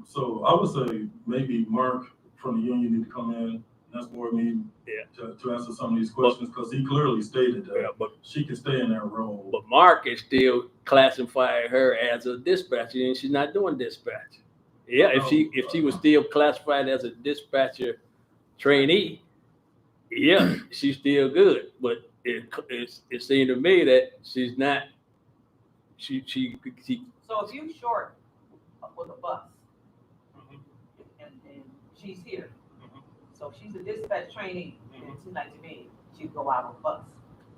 Speaker 3: So I would say maybe Mark from the union need to come in next board meeting to answer some of these questions, because he clearly stated
Speaker 1: Yeah,
Speaker 3: that
Speaker 1: but
Speaker 3: she can stay in that role.
Speaker 1: But Mark is still classifying her as a dispatcher, and she's not doing dispatch. Yeah, if she was still classified as a dispatcher trainee, yeah, she's still good. But it seemed to me that she's not. She
Speaker 2: So if you short with a bus, and she's here, so she's a dispatch trainee, and it seems like to me, she'd go out on the bus.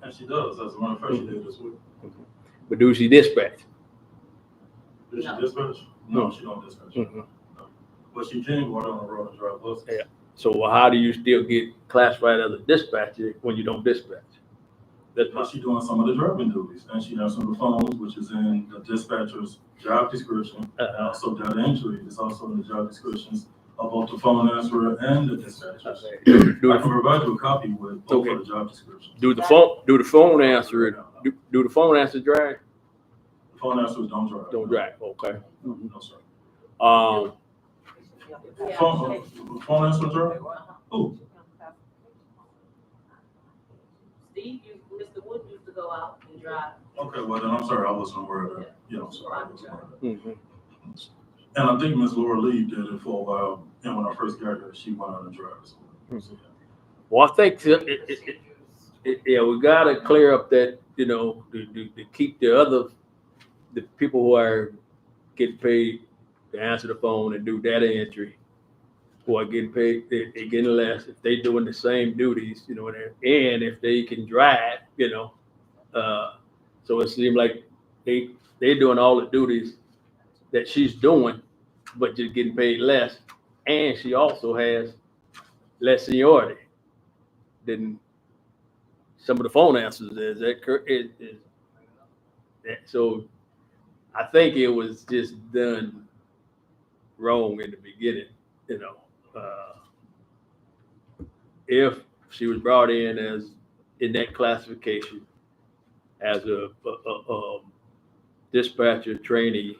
Speaker 3: And she does, as a matter of fact, she did this week.
Speaker 1: but do she dispatch?
Speaker 3: Did
Speaker 7: No.
Speaker 3: she dispatch? No, she don't dispatch.
Speaker 1: Mhm.
Speaker 3: No. But she can go out on the road and drive buses.
Speaker 1: Yeah. So how do you still get classified as a dispatcher when you don't dispatch? That's
Speaker 3: But she's doing some of the driving duties, and she has some of the phones, which is in the dispatcher's job description. And also data entry is also in the job descriptions of both the phone answerer and the dispatchers. I can provide you a copy with both of the job descriptions.
Speaker 1: Do the phone answer do the phone answer drive?
Speaker 3: The phone answers don't drive.
Speaker 1: Don't drive. Okay.
Speaker 3: No, sir.
Speaker 7: Yeah.
Speaker 3: Phone answer drive? Who?
Speaker 7: Steve, Mr. Wood used to go out and drive.
Speaker 3: Okay, well then, I'm sorry, I wasn't aware of that. Yeah, I'm sorry. I wasn't aware of that.
Speaker 1: Mhm.
Speaker 3: And I think Ms. Laura Lee did it for a while, and when I first got her, she went out and drove as well. So, yeah.
Speaker 1: Well, I think we gotta clear up that, to keep the people who are getting paid to answer the phone and do data entry, who are getting paid, they're getting less if they doing the same duties, and if they can drive, so it seems like they're doing all the duties that she's doing, but just getting paid less, and she also has less seniority than some of the phone answers. Is that correct? So I think it was just done wrong in the beginning. If she was brought in that classification as a dispatcher trainee,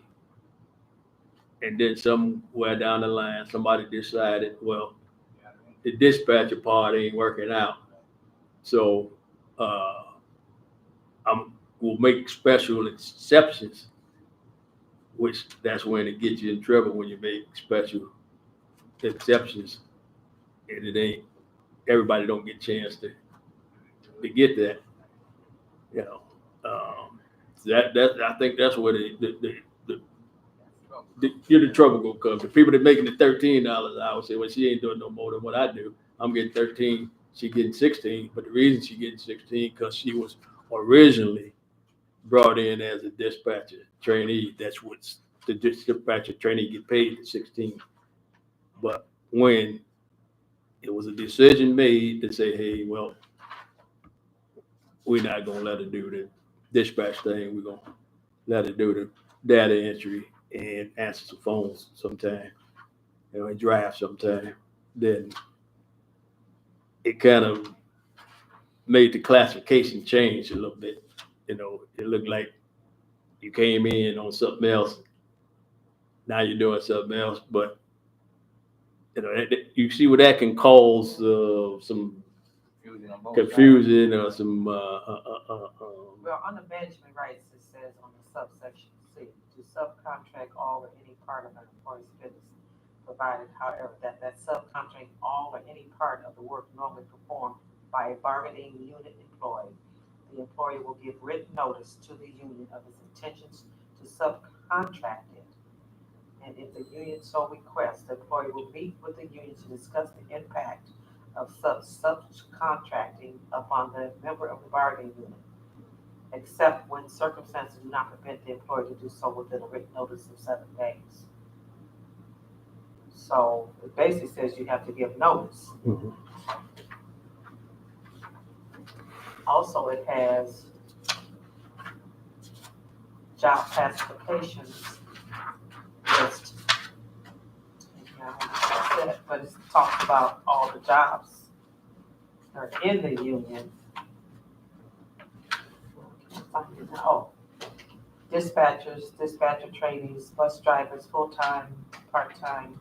Speaker 1: and then somewhere down the line somebody decided, well, the dispatcher part ain't working out, so we'll make special exceptions, which that's when it gets you in trouble, when you make special exceptions and it ain't, everybody don't get a chance to get that, I think that's where You're the trouble gonna come. The people that making the $13 an hour say, well, she ain't doing no more than what I do. I'm getting 13, she getting 16. But the reason she getting 16, because she was originally brought in as a dispatcher trainee. That's what's the dispatcher trainee get paid at 16. But when it was a decision made to say, hey, well, we're not gonna let her do the dispatch thing. We're gonna let her do the data entry and answer some phones sometime, and draft sometime. Then it kind of made the classification change a little bit. It looked like you came in on something else. Now you're doing something else, but you see what that can cause some
Speaker 5: Confusion on both
Speaker 1: confusion or some.
Speaker 2: Well, under management rights, it says on the subsection C, to subcontract all or any part of an employee's business, provided, however, that subcontract all or any part of the work normally performed by a bargaining unit employee. The employee will give written notice to the union of his intentions to subcontract it. And if the union so requests, the employee will meet with the union to discuss the impact of subcontracting upon the member of the bargaining unit, except when circumstances do not prevent the employee to do so within a written notice of 7 days. So it basically says you have to give notice.
Speaker 1: Mhm.
Speaker 2: Also, it has job classifications list. But it talks about all the jobs that are in the union. Oh, dispatchers, dispatcher trainees, bus drivers, full-time, part-time,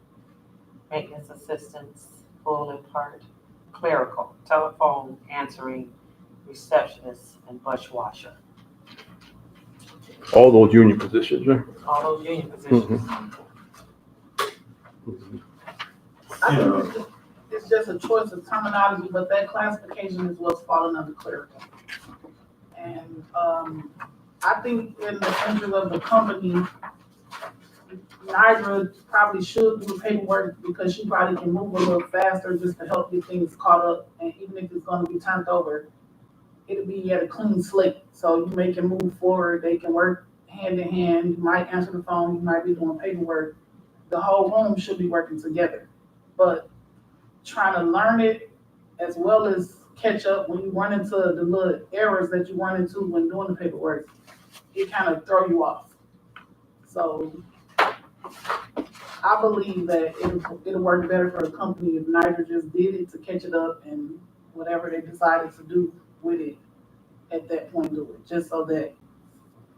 Speaker 2: maintenance assistants, full and part, clerical, telephone answering, receptionist, and bus washer.
Speaker 1: All those union positions, right?
Speaker 2: All those union positions.
Speaker 8: I think it's just a choice of terminology, but that classification is what's falling under clerical. And, I think in the interest of the company, Nidra probably should do the paperwork because she probably can move a little faster just to help get things caught up. And even if it's gonna be turned over, it'll be at a clean slate. So you make it move forward, they can work hand in hand. You might answer the phone, you might be doing paperwork. The whole room should be working together. But trying to learn it as well as catch up when you run into the little errors that you run into when doing the paperwork, it kind of throw you off. So I believe that it'll work better for the company if Nidra just did it to catch it up and whatever they decided to do with it at that point do it, just so that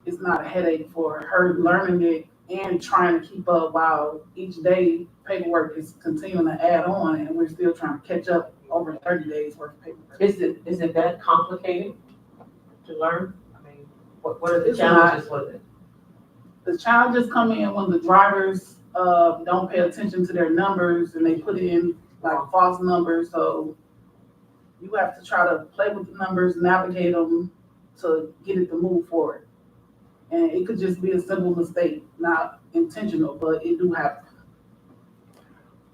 Speaker 8: it's not a headache for her learning it and trying to keep up while each day paperwork is continuing to add on and we're still trying to catch up over 30 days worth of paperwork.
Speaker 2: Is it that complicated to learn? I mean, what are the
Speaker 8: It's
Speaker 2: challenges with it?
Speaker 8: The challenges come in when the drivers don't pay attention to their numbers and they put in like false numbers. So you have to try to play with the numbers, navigate them to get it to move forward. And it could just be a simple mistake, not intentional, but it do happen.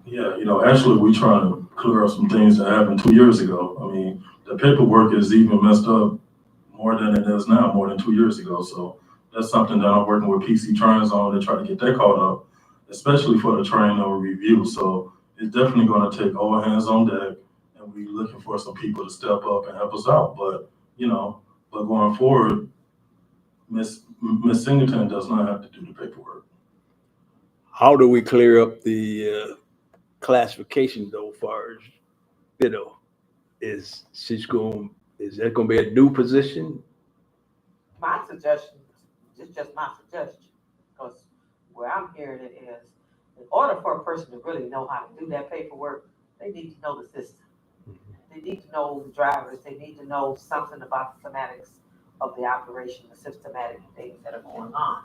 Speaker 3: Yeah, actually, we trying to clear up some things that happened 2 years ago. I mean, the paperwork is even messed up more than it is now, more than 2 years ago. So that's something that I'm working with PC Trans on to try to get that caught up, especially for the training or review. So it's definitely going to take all hands on deck, and we're looking for some people to step up and help us out. But going forward, Miss Singleton does not have to do the paperwork.
Speaker 1: How do we clear up the classification though, far as, is that gonna be a new position?
Speaker 2: My suggestion, it's just my suggestion, because where I'm hearing it is, in order for a person to really know how to do that paperwork, they need to know the system. They need to know the drivers, they need to know something about the semantics of the operation, the systematic things that are going on.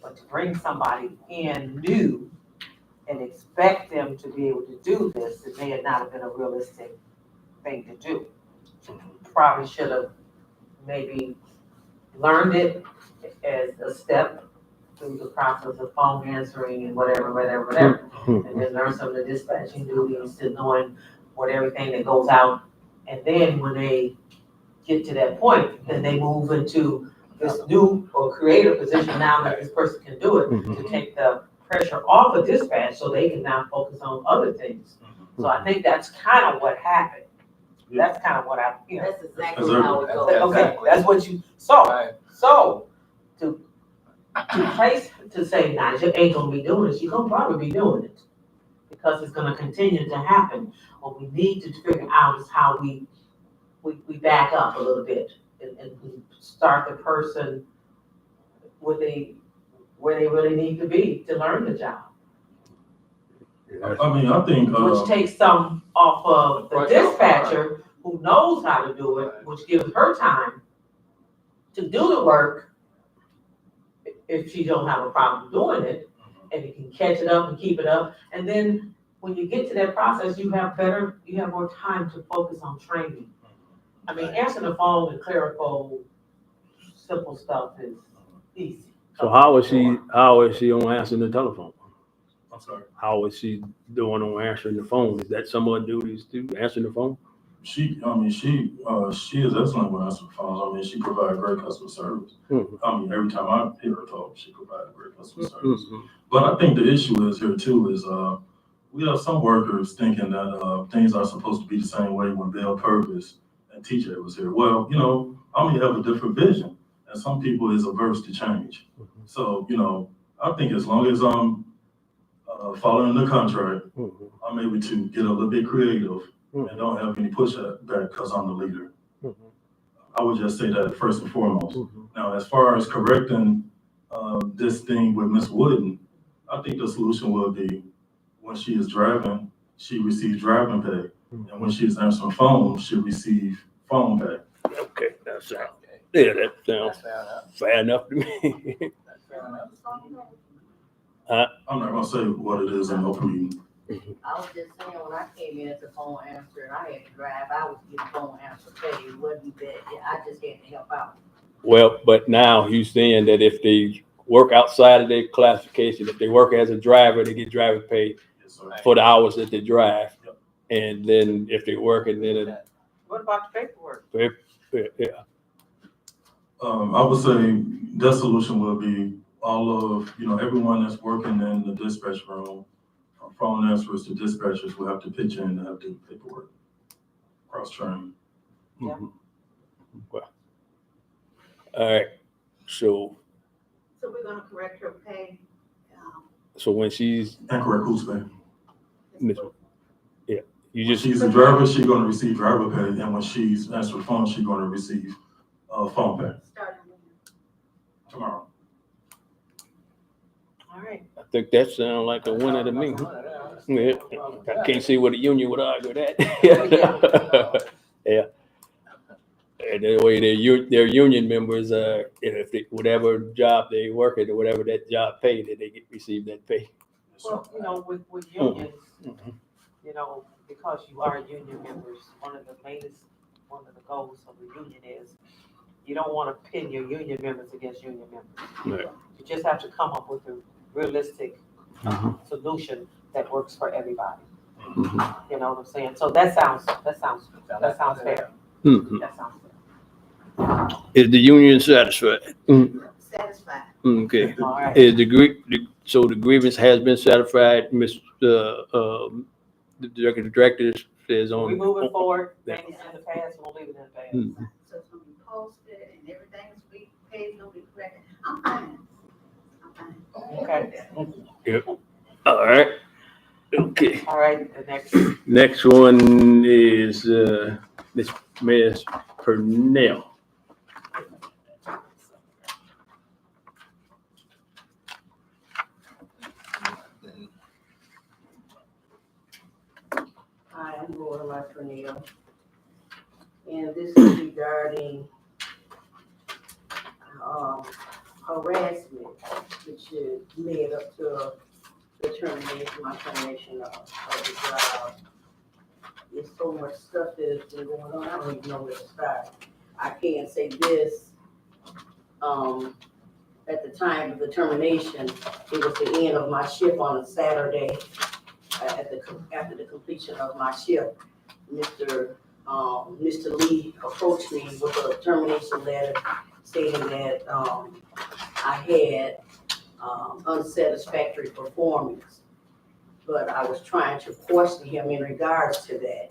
Speaker 2: But to bring somebody in new and expect them to be able to do this, it may not have been a realistic thing to do. Probably should have maybe learned it as a step through the process of phone answering and whatever. And then learn some of the dispatching duties to knowing what everything that goes out. And then when they get to that point, then they move into this new or create a position now that this person can do it to take the pressure off of dispatch so they can now focus on other things. So I think that's kind of what happened. That's kind of what I,
Speaker 7: That's exactly how it goes.
Speaker 2: okay, that's what you saw.
Speaker 5: Right.
Speaker 2: So, to say, Naja ain't gonna be doing it, she's gonna probably be doing it. Because it's gonna continue to happen. What we need to figure out is how we back up a little bit and start the person where they really need to be to learn the job.
Speaker 3: I mean, I think,
Speaker 2: Which takes some off of the dispatcher who knows how to do it, which gives her time to do the work if she don't have a problem doing it, and you can catch it up and keep it up. And then when you get to that process, you have more time to focus on training. I mean, answering the phone and clerical, simple stuff is easy.
Speaker 1: So how is she on answering the telephone?
Speaker 3: I'm sorry,
Speaker 1: How is she doing on answering the phone? Is that some of her duties too, answering the phone?
Speaker 3: she is excellent with answering phones. I mean, she provides great customer service.
Speaker 1: Mhm.
Speaker 3: I mean, every time I hear her talk, she provides great customer service. But I think the issue is here too is, we have some workers thinking that, things are supposed to be the same way when Bill Purvis and TJ was here. Well, I may have a different vision, and some people is averse to change. So, I think as long as I'm, following the contract, I'm able to get a little bit creative and don't have any pushback because I'm the leader. I would just say that first and foremost. Now, as far as correcting, this thing with Ms. Wooden, I think the solution will be when she is driving, she receives driving pay. And when she is answering phone, she receive phone pay.
Speaker 1: Okay, that sounds, yeah, that sounds
Speaker 5: That's fair enough.
Speaker 1: fair enough to me.
Speaker 5: That's fair enough.
Speaker 3: I'm not gonna say what it is in open meeting.
Speaker 7: I was just saying, when I came in as a phone answer and I had to drive, I was getting phone answer pay. It wasn't that, I just had to help out.
Speaker 1: Well, but now he's saying that if they work outside of their classification, if they work as a driver, they get driver pay
Speaker 3: Yes, sir.
Speaker 1: for the hours that they drive.
Speaker 3: Yep.
Speaker 1: And then if they work and then,
Speaker 2: What about the paperwork?
Speaker 1: yeah,
Speaker 3: I would say that solution will be all of, everyone that's working in the dispatch room, from phone answers to dispatchers, will have to pitch in and have to do paperwork, cross-train.
Speaker 1: Well, all right, so
Speaker 6: So we're gonna correct her pay.
Speaker 1: when she's,
Speaker 3: And correct who's pay.
Speaker 1: Miss- you
Speaker 3: When
Speaker 1: just,
Speaker 3: she's a driver, she's gonna receive driver pay, and when she's answering phone, she's gonna receive, phone pay
Speaker 6: Starting
Speaker 3: tomorrow.
Speaker 2: All right.
Speaker 1: I think that sounds like a winner to me. Yeah, I can't see what the union would argue that. Yeah. And the way their union members, if they, whatever job they work at or whatever that job pay, that they receive that pay.
Speaker 3: Yes, sir.
Speaker 2: Well, with unions, because you are union members, one of the goals of the union is you don't want to pin your union members against union members.
Speaker 1: Right.
Speaker 2: You just have to come up with a realistic solution that works for everybody. You know what I'm saying? So that sounds fair. That sounds fair.
Speaker 1: Is the union satisfied?
Speaker 6: Satisfied.
Speaker 1: Okay.
Speaker 2: All right.
Speaker 1: Is so the grievance has been satisfied, Mr. The director says
Speaker 2: We
Speaker 1: on.
Speaker 2: moving forward,
Speaker 1: Yeah.
Speaker 2: things in the past, we'll leave it in the past.
Speaker 6: So it's gonna be posted and everything is being paid, gonna be corrected. I'm fine.
Speaker 2: Okay,
Speaker 1: All right. Okay.
Speaker 2: all right, the next,
Speaker 1: Next one is Ms. Purnell.
Speaker 9: Hi, I'm Laura Lafreniere, and this is regarding harassment, which led up to the termination, my termination of the job. There's so much stuff that has been going on, I don't even know where to start. I can't say this, at the time of the termination, it was the end of my shift on a Saturday. After the completion of my shift, Mr. Lee approached me with a termination letter stating that, I had, unsatisfactory performance. But I was trying to question him in regards to that,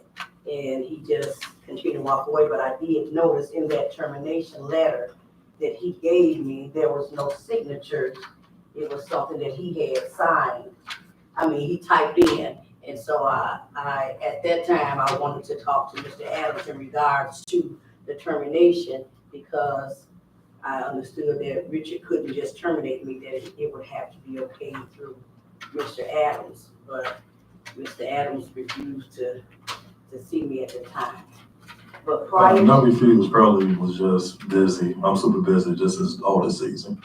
Speaker 9: and he just continued to walk away. But I did notice in that termination letter that he gave me, there was no signature. It was something that he had signed. I mean, he typed in. And so I at that time, I wanted to talk to Mr. Adams in regards to the termination, because I understood that Richard couldn't just terminate me, that it would have to be okayed through Mr. Adams. But Mr. Adams refused to see me at the time. But prior.
Speaker 3: Number Fields probably was just busy. I'm super busy, just as all this season.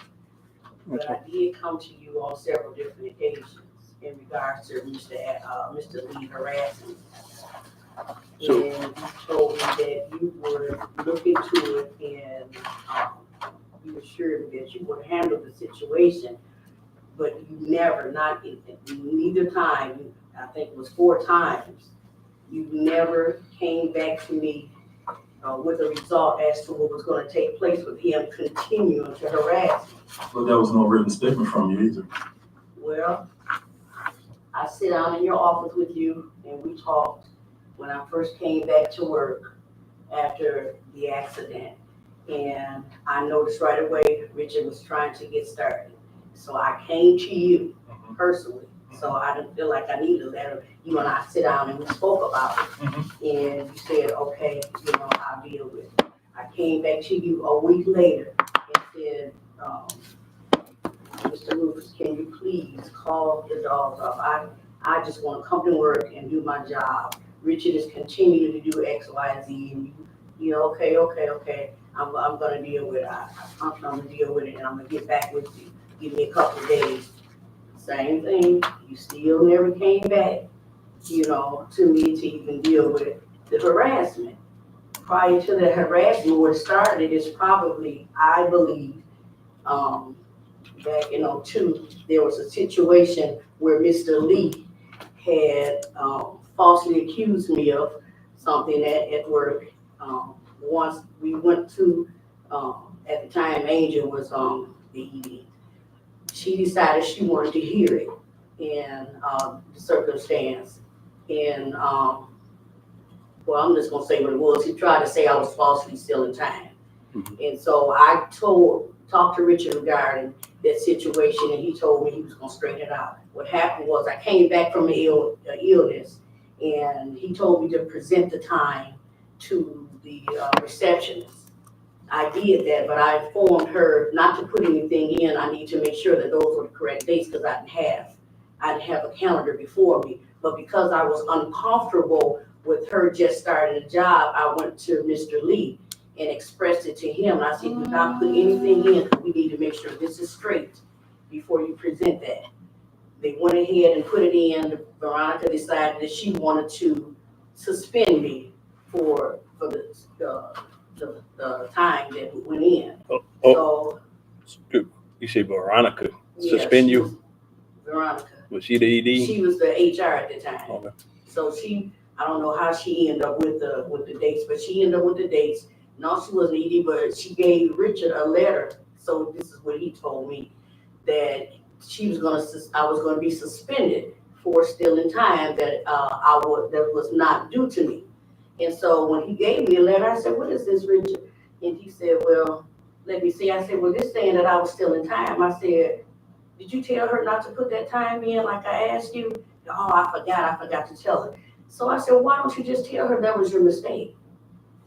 Speaker 9: But I did come to you on several different occasions in regards to Mr. Lee harassing.
Speaker 1: So-
Speaker 9: And you told me that you would look into it, and you assured me that you would handle the situation, but you never, neither time, I think it was 4 times, you never came back to me with a result as to what was gonna take place with him continuing to harass me.
Speaker 3: But there was no written statement from you either.
Speaker 9: Well, I sit down in your office with you and we talked when I first came back to work after the accident. And I noticed right away Richard was trying to get started. So I came to you personally. So I didn't feel like I needed a letter. You and I sit down and we spoke about it. And you said, okay, I'll deal with it. I came back to you a week later and said, Mr. Rufus, can you please call the dogs off? I just want to come to work and do my job. Richard is continuing to do X, Y, Z, and okay. I'm gonna deal with it. I'm gonna deal with it, and I'm gonna get back with you. Give me a couple of days. Same thing. You still never came back, to me to even deal with the harassment. Prior to the harassment, where it started is probably, I believe, back in 2002, there was a situation where Mr. Lee had falsely accused me of something at work. Once we went to, at the time, Angel was the ED. She decided she wanted to hear it in the circumstance. And, well, I'm just gonna say what it was. He tried to say I was falsely stealing time. And so I talked to Richard regarding that situation, and he told me he was gonna straighten it out. What happened was I came back from the illness, and he told me to present the time to the receptionist. I did that, but I informed her not to put anything in. I need to make sure that those were the correct dates, because I didn't have a calendar before me. But because I was uncomfortable with her just starting a job, I went to Mr. Lee and expressed it to him. And I said, do not put anything in, because we need to make sure this is straight before you present that. They went ahead and put it in. Veronica decided that she wanted to suspend me for the time that we went in. So,
Speaker 1: You say Veronica
Speaker 9: yeah,
Speaker 1: suspend
Speaker 9: she
Speaker 1: you?
Speaker 9: was- Veronica.
Speaker 1: Was she the ED?
Speaker 9: She was the HR at the time.
Speaker 1: Okay.
Speaker 9: So I don't know how she ended up with the dates, but she ended up with the dates. No, she wasn't ED, but she gave Richard a letter. So this is what he told me, that I was gonna be suspended for stealing time that that was not due to me. And so when he gave me a letter, I said, what is this, Richard? And he said, well, let me see. I said, well, this saying that I was stealing time. I said, did you tell her not to put that time in like I asked you? Oh, I forgot to tell her. So I said, why don't you just tell her that was your mistake?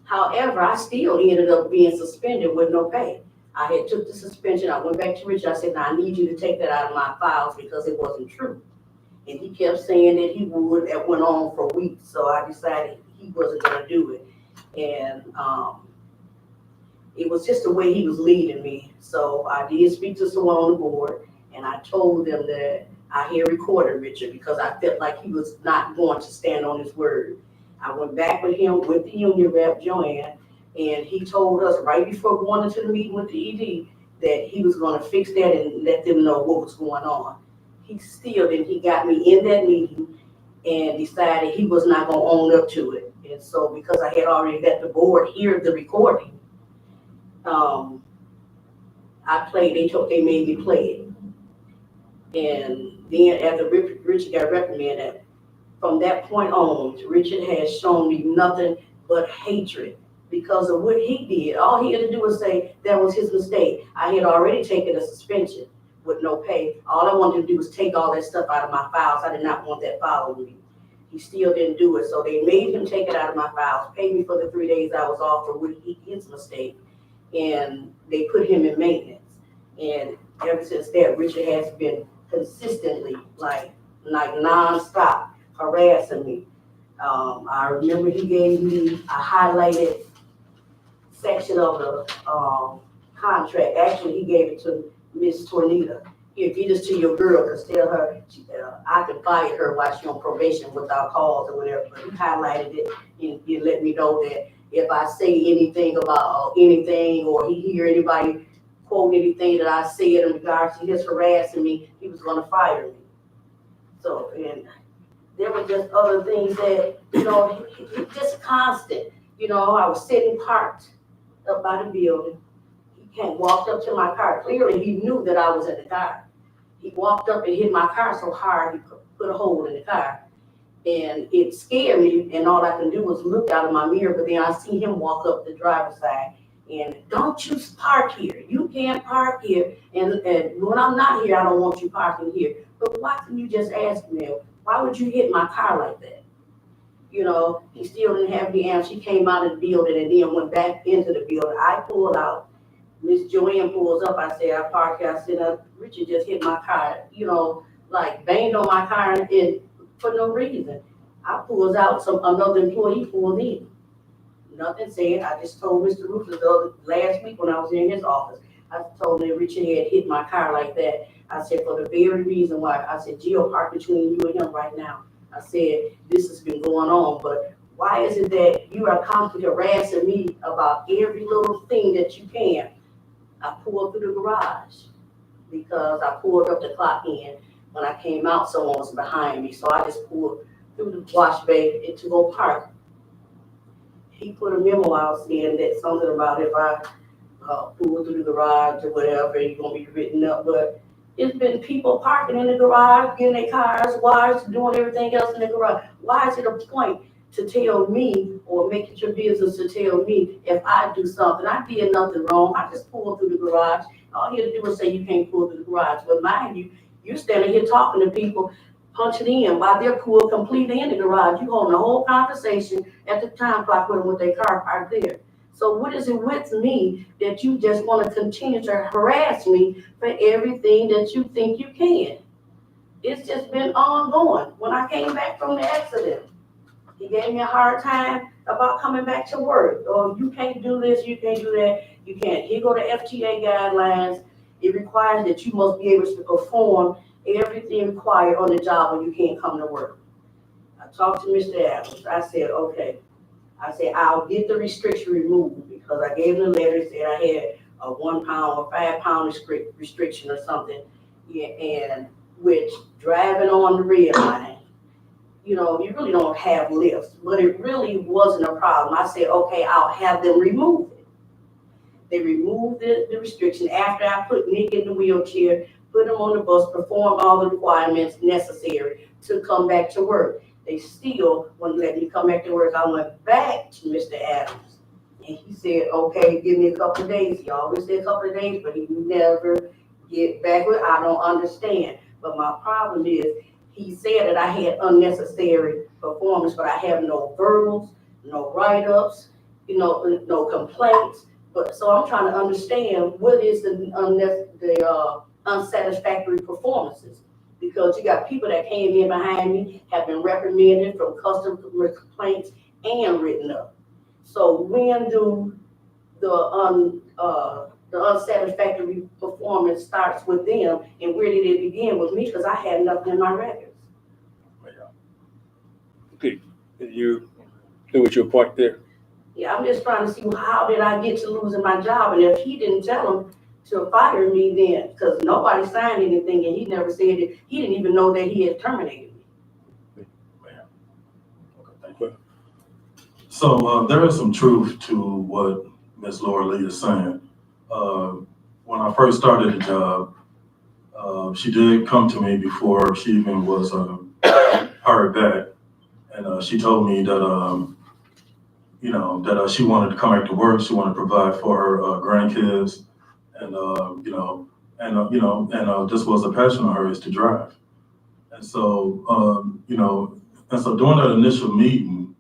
Speaker 9: However, I still ended up being suspended with no pay. I had took the suspension. I went back to Richard. I said, now I need you to take that out of my files because it wasn't true. And he kept saying that he would. That went on for weeks. So I decided he wasn't going to do it. And it was just the way he was leading me. So I did speak to someone on the board, and I told them that I had recorded Richard because I felt like he was not going to stand on his word. I went back with him, with the union rep, Joanne, and he told us right before going into the meeting with the ED that he was gonna fix that and let them know what was going on. He still, then he got me in that meeting and decided he was not gonna own up to it. And so because I had already let the board hear the recording, they made me play it. And then after Richard got reprimanded, from that point on, Richard has shown me nothing but hatred because of what he did. All he had to do was say that was his mistake. I had already taken a suspension with no pay. All I wanted to do was take all that stuff out of my files. I did not want that following me. He still didn't do it. So they made him take it out of my files, pay me for the 3 days I was off for his mistake, and they put him in maintenance. And ever since that, Richard has been consistently, like nonstop harassing me. I remember he gave me a highlighted section of the contract. Actually, he gave it to Miss Tornita. Here, give this to your girl, cause tell her I can fire her while she's on probation without cause or whatever. But he highlighted it and he let me know that if I say anything about anything or he hear anybody quote anything that I said in regards to his harassing me, he was gonna fire me. So, and there were just other things that, just constant. I was sitting parked up by the building. He walked up to my car. Clearly, he knew that I was in the car. He walked up and hit my car so hard, he put a hole in the car. And it scared me, and all I can do was look out of my mirror, but then I see him walk up the driver's side. And don't you park here. You can't park here. And when I'm not here, I don't want you parking here. But why couldn't you just ask me, why would you hit my car like that? He still didn't have the answer. She came out of the building and then went back into the building. I pulled out. Miss Joanne pulls up. I said, I parked here. I said, Richard just hit my car, like banged on my car and for no reason. I pulls out, another employee pulled in. Nothing said. I just told Mr. Rufus last week when I was in his office. I told him Richard had hit my car like that. I said, for the very reason why. I said, Gio parked between you and him right now. I said, this has been going on, but why is it that you are constantly harassing me about every little thing that you can? I pulled through the garage because I pulled up the clock in. When I came out, someone was behind me, so I just pulled through the wash bay to go park. He put a memo out saying that something about if I pull through the garage or whatever, you're gonna be written up. But it's been people parking in the garage, getting their cars washed, doing everything else in the garage. Why is it a point to tell me or make it your business to tell me if I do something? I did nothing wrong. I just pulled through the garage. All you had to do was say you can't pull through the garage. But mind you, you're standing here talking to people, punching in while they're pulled completely in the garage. You holding the whole conversation at the time clock with their car parked there. So what is it with me that you just want to continue to harass me for everything that you think you can? It's just been ongoing. When I came back from the accident, he gave me a hard time about coming back to work. Oh, you can't do this, you can't do that, you can't. Here go the FTA guidelines. It requires that you must be able to perform everything required on the job or you can't come to work. I talked to Mr. Adams. I said, okay. I said, I'll get the restriction removed because I gave him a letter, said I had a 1 pound or 5 pound restriction or something. Yeah, and which driving on the red line, you really don't have lifts, but it really wasn't a problem. I said, okay, I'll have them remove it. They removed the restriction after I put Nick in the wheelchair, put him on the bus, perform all the requirements necessary to come back to work. They still wouldn't let me come back to work. I went back to Mr. Adams and he said, okay, give me a couple of days. He always said a couple of days, but he never get back with it. I don't understand. But my problem is he said that I had unnecessary performance, but I have no verbals, no write-ups, no complaints. But so I'm trying to understand what is the unsatisfactory performances. Because you got people that came in behind me, have been reprimanded from customer complaints and written up. So when do the unsatisfactory performance starts with them, and where did it begin with me? Because I had nothing in my records.
Speaker 1: Okay, you do what your point there.
Speaker 9: Yeah, I'm just trying to see how did I get to losing my job, and if he didn't tell him, to fire me then, because nobody signed anything and he never said it. He didn't even know that he had terminated me.
Speaker 3: Okay, thank you. So, there is some truth to what Ms. Laura Lee is saying. When I first started the job, she did come to me before she even was hired back. And she told me that, that she wanted to come back to work. She wanted to provide for her grandkids. And, this was a passion of hers to drive. And so, during that initial meeting,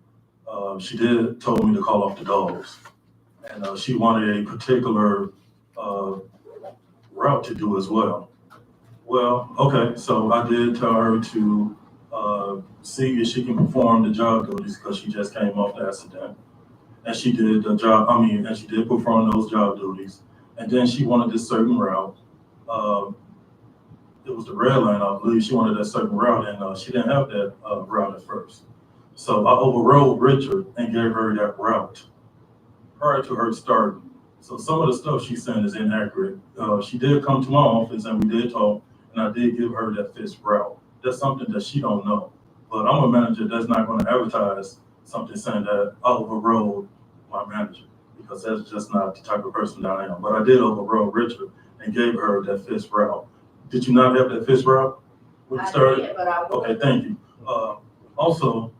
Speaker 3: she did told me to call off the dogs. And she wanted a particular route to do as well. Well, okay, so I did tell her to see if she can perform the job duties because she just came off the accident. And she did the job, and she did perform those job duties. And then she wanted this certain route. It was the red line, I believe. She wanted that certain route, and she didn't have that route at first. So I overrode Richard and gave her that route prior to her starting. So some of the stuff she's saying is inaccurate. She did come to my office and we did talk, and I did give her that fixed route. That's something that she don't know. But I'm a manager that's not going to advertise something saying that I overrode my manager, because that's just not the type of person that I am. But I did overrode Richard and gave her that fixed route. Did you not have that fixed route when you started?
Speaker 9: I did, but I
Speaker 3: Okay, thank you. Also,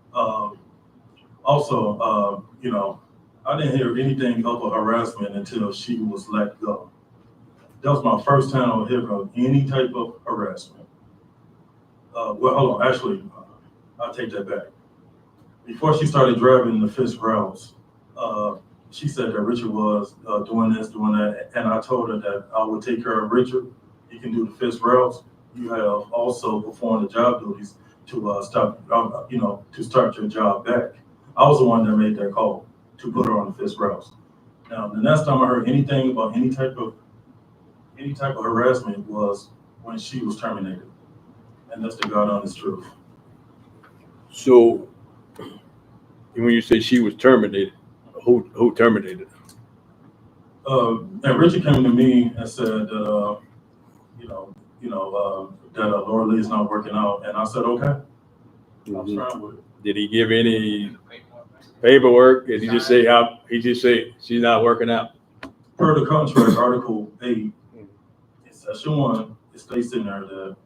Speaker 3: I didn't hear anything of a harassment until she was let go. That was my first time hearing of any type of harassment. Hold on, actually, I'll take that back. Before she started driving the fixed routes, she said that Richard was doing this, doing that, and I told her that I would take care of Richard. He can do the fixed routes. You have also performed the job duties to start your job back. I was the one that made that call to put her on the fixed routes. Now, the next time I heard anything about any type of harassment was when she was terminated, and that's the God honest truth.
Speaker 1: So when you say she was terminated, who terminated her?
Speaker 3: And Richard came to me and said that that Laura Lee is not working out, and I said okay. I was fine with it.
Speaker 1: Did he give any paperwork? Did he just say she's not working out?
Speaker 3: Per the contract, Article 8, in Section 1, it states in there that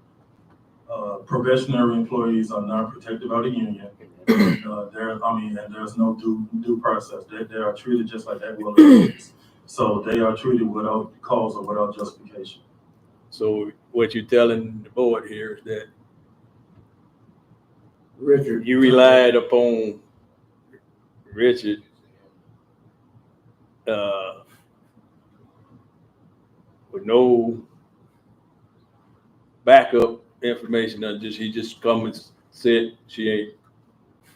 Speaker 3: probationary employees are not protected by the union. And there's no due process. They are treated just like that. So they are treated without cause or without justification.
Speaker 1: So what you're telling the board here is that
Speaker 4: Richard.
Speaker 1: you relied upon Richard with no backup information. He just come and said she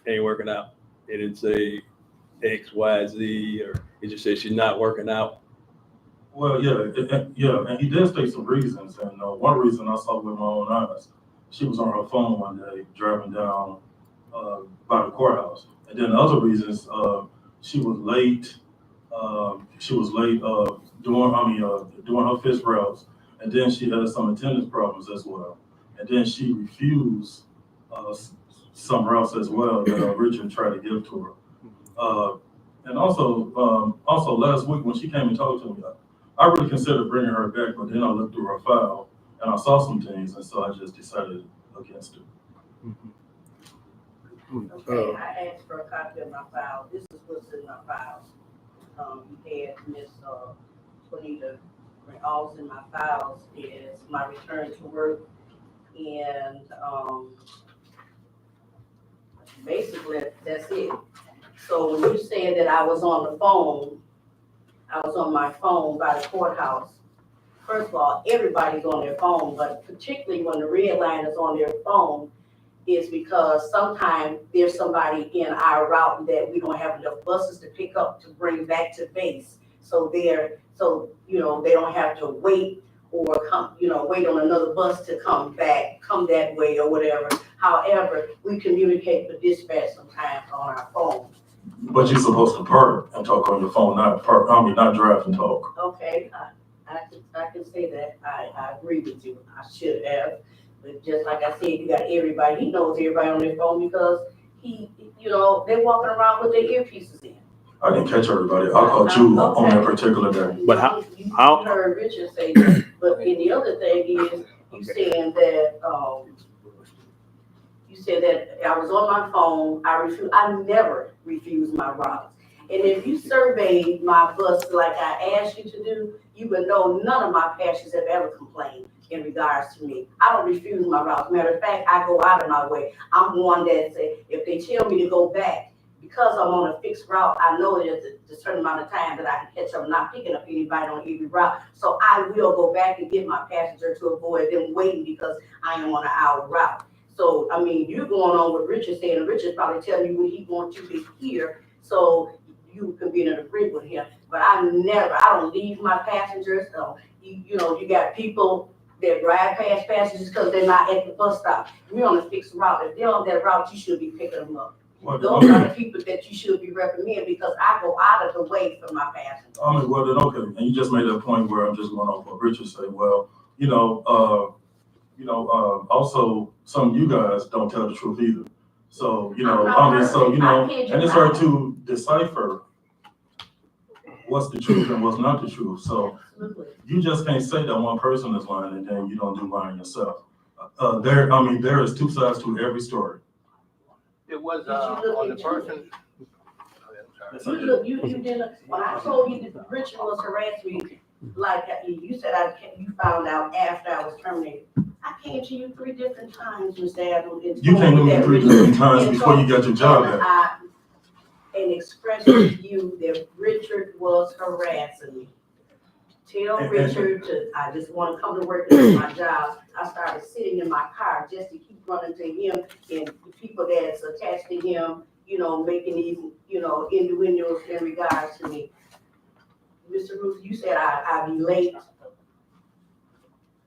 Speaker 1: ain't working out. It didn't say X, Y, Z, or he just said she's not working out.
Speaker 3: Well, yeah, and he did state some reasons. And one reason I saw with my own eyes, she was on her phone one day driving down by the courthouse. And then the other reasons, she was late. Doing her fixed routes, and then she had some attendance problems as well. And then she refused some routes as well that Richard tried to give to her. And also last week when she came and talked to me, I really considered bringing her back, but then I looked through her file and I saw some things, and so I just decided against it.
Speaker 9: Okay, I asked for a copy of my file. This is what's in my files. You had Miss Juanita, all in my files is my return to work, and basically that's it. So when you said that I was on the phone, I was on my phone by the courthouse. First of all, everybody's on their phone, but particularly when the red line is on their phone, is because sometimes there's somebody in our route that we don't have enough buses to pick up to bring back to base. So they don't have to wait or wait on another bus to come that way or whatever. However, we communicate with dispatch sometimes on our phone.
Speaker 3: But you're supposed to park and talk on your phone, not drive and talk.
Speaker 9: Okay, I I can say that, I agree with you, I should have, but just like I said, you got everybody, he knows everybody on their phone because they're walking around with their earpieces in.
Speaker 3: I didn't catch everybody. I caught you on that particular day.
Speaker 1: But how-
Speaker 9: You
Speaker 1: how-
Speaker 9: heard Richard say that, but then the other thing is, you saying that, you said that I was on my phone, I never refuse my rides. And if you surveyed my bus like I asked you to do, you would know none of my passengers have ever complained in regards to me. I don't refuse my routes. Matter of fact, I go out of my way. I'm one that say, if they tell me to go back, because I'm on a fixed route, I know there's a certain amount of time that I can catch up, not picking up anybody on every route. So I will go back and get my passenger to avoid them waiting because I am on an hour route. So, I mean, you're going on what Richard's saying, and Richard's probably telling you what he wants you to hear, so you can be in agreement with him. But I don't leave my passengers. You got people that ride past passengers because they're not at the bus stop. We're on a fixed route. If they're on that route, you should be picking them up. Those are the people that you should be recommending because I go out of the way for my passengers.
Speaker 3: I mean, well, then, okay, and you just made that point where I'm just going off what Richard said. Well, also some of you guys don't tell the truth either. So, and it's hard to decipher what's the truth and what's not the truth. So
Speaker 9: Absolutely.
Speaker 3: you just can't say that one person is lying and then you don't do lying yourself. There is two sides to every story.
Speaker 5: It was,
Speaker 9: Did you look
Speaker 5: on the
Speaker 9: into
Speaker 5: person.
Speaker 3: Yes, I did.
Speaker 9: You didn't, when I told you that Richard was harassing me, like you said, you found out after I was terminated. I came to you 3 different times, Mr. Adams.
Speaker 3: You came to me 3 different times before you got your job back.
Speaker 9: And expressed to you that Richard was harassing me. Tell Richard I just want to come to work and do my job. I started sitting in my car just to keep running to him and the people that's attached to him, making these, innuendos in regards to me. Mr. Ruth, you said I'd be late.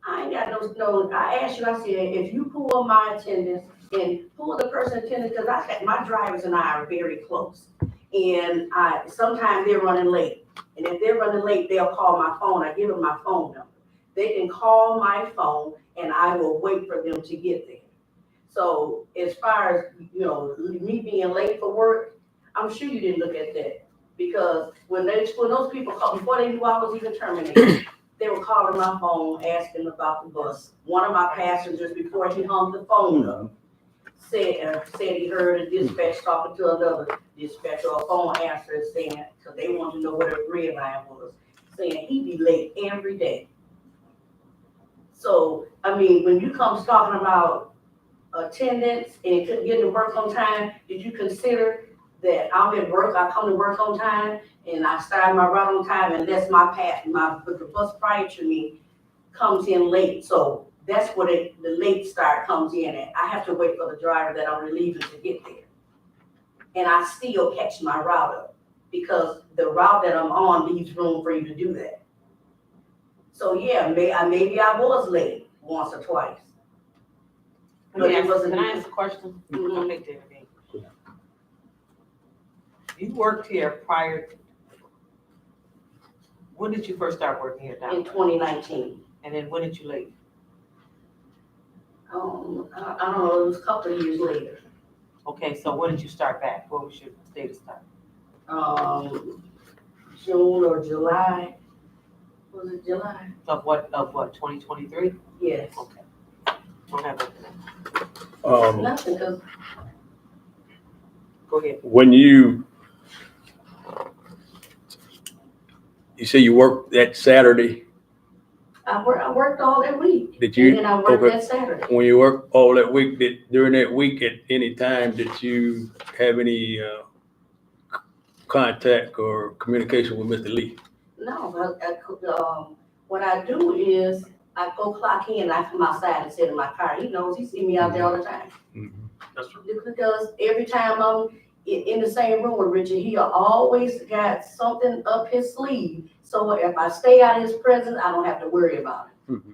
Speaker 9: I ain't got no, I asked you, I said, if you pull my attendance and pull the person attendance, because my drivers and I are very close. And sometimes they're running late. And if they're running late, they'll call my phone. I give them my phone number. They can call my phone and I will wait for them to get there. So as far as, me being late for work, I'm sure you didn't look at that. Because when those people called, before they knew I was even terminated, they were calling my phone, asking about the bus. One of my passengers, before he hung the phone up, said he heard a dispatch talking to another dispatch or a phone answer saying, because they wanted to know what a red line was, saying he'd be late every day. So, I mean, when you come talking about attendance and getting to work on time, did you consider that I'm at work, I come to work on time, and I start my route on time, unless the bus prior to me comes in late. So that's where the late start comes in at. I have to wait for the driver that I'm relieving to get there. And I still catch my route up because the route that I'm on leaves room for you to do that. So yeah, maybe I was late once or twice. But it wasn't.
Speaker 2: Can I ask a question?
Speaker 9: Mhm.
Speaker 2: Okay, David. You worked here prior, when did you first start working here,
Speaker 9: In
Speaker 2: Don?
Speaker 9: 2019.
Speaker 2: And then when did you leave?
Speaker 9: I don't know, it was a couple of years later.
Speaker 2: Okay, so when did you start back? What was your date of start?
Speaker 9: June or July. Was it July?
Speaker 2: Of what, 2023?
Speaker 9: Yes.
Speaker 2: Okay. Don't have anything.
Speaker 9: Nothing, because
Speaker 2: Go ahead.
Speaker 1: When you say you worked that Saturday,
Speaker 9: I worked all that week.
Speaker 1: did you?
Speaker 9: And then I worked
Speaker 1: okay.
Speaker 9: that Saturday.
Speaker 1: When you worked all that week, during that week, at any time, did you have any contact or communication with Mr. Lee?
Speaker 9: No, what I do is I go clock in, I come outside and sit in my car. He knows, he see me out there all the time.
Speaker 3: That's true.
Speaker 9: Because every time I'm in the same room with Richard, he always got something up his sleeve. So if I stay out of his presence, I don't have to worry about it.
Speaker 1: Mm-hmm.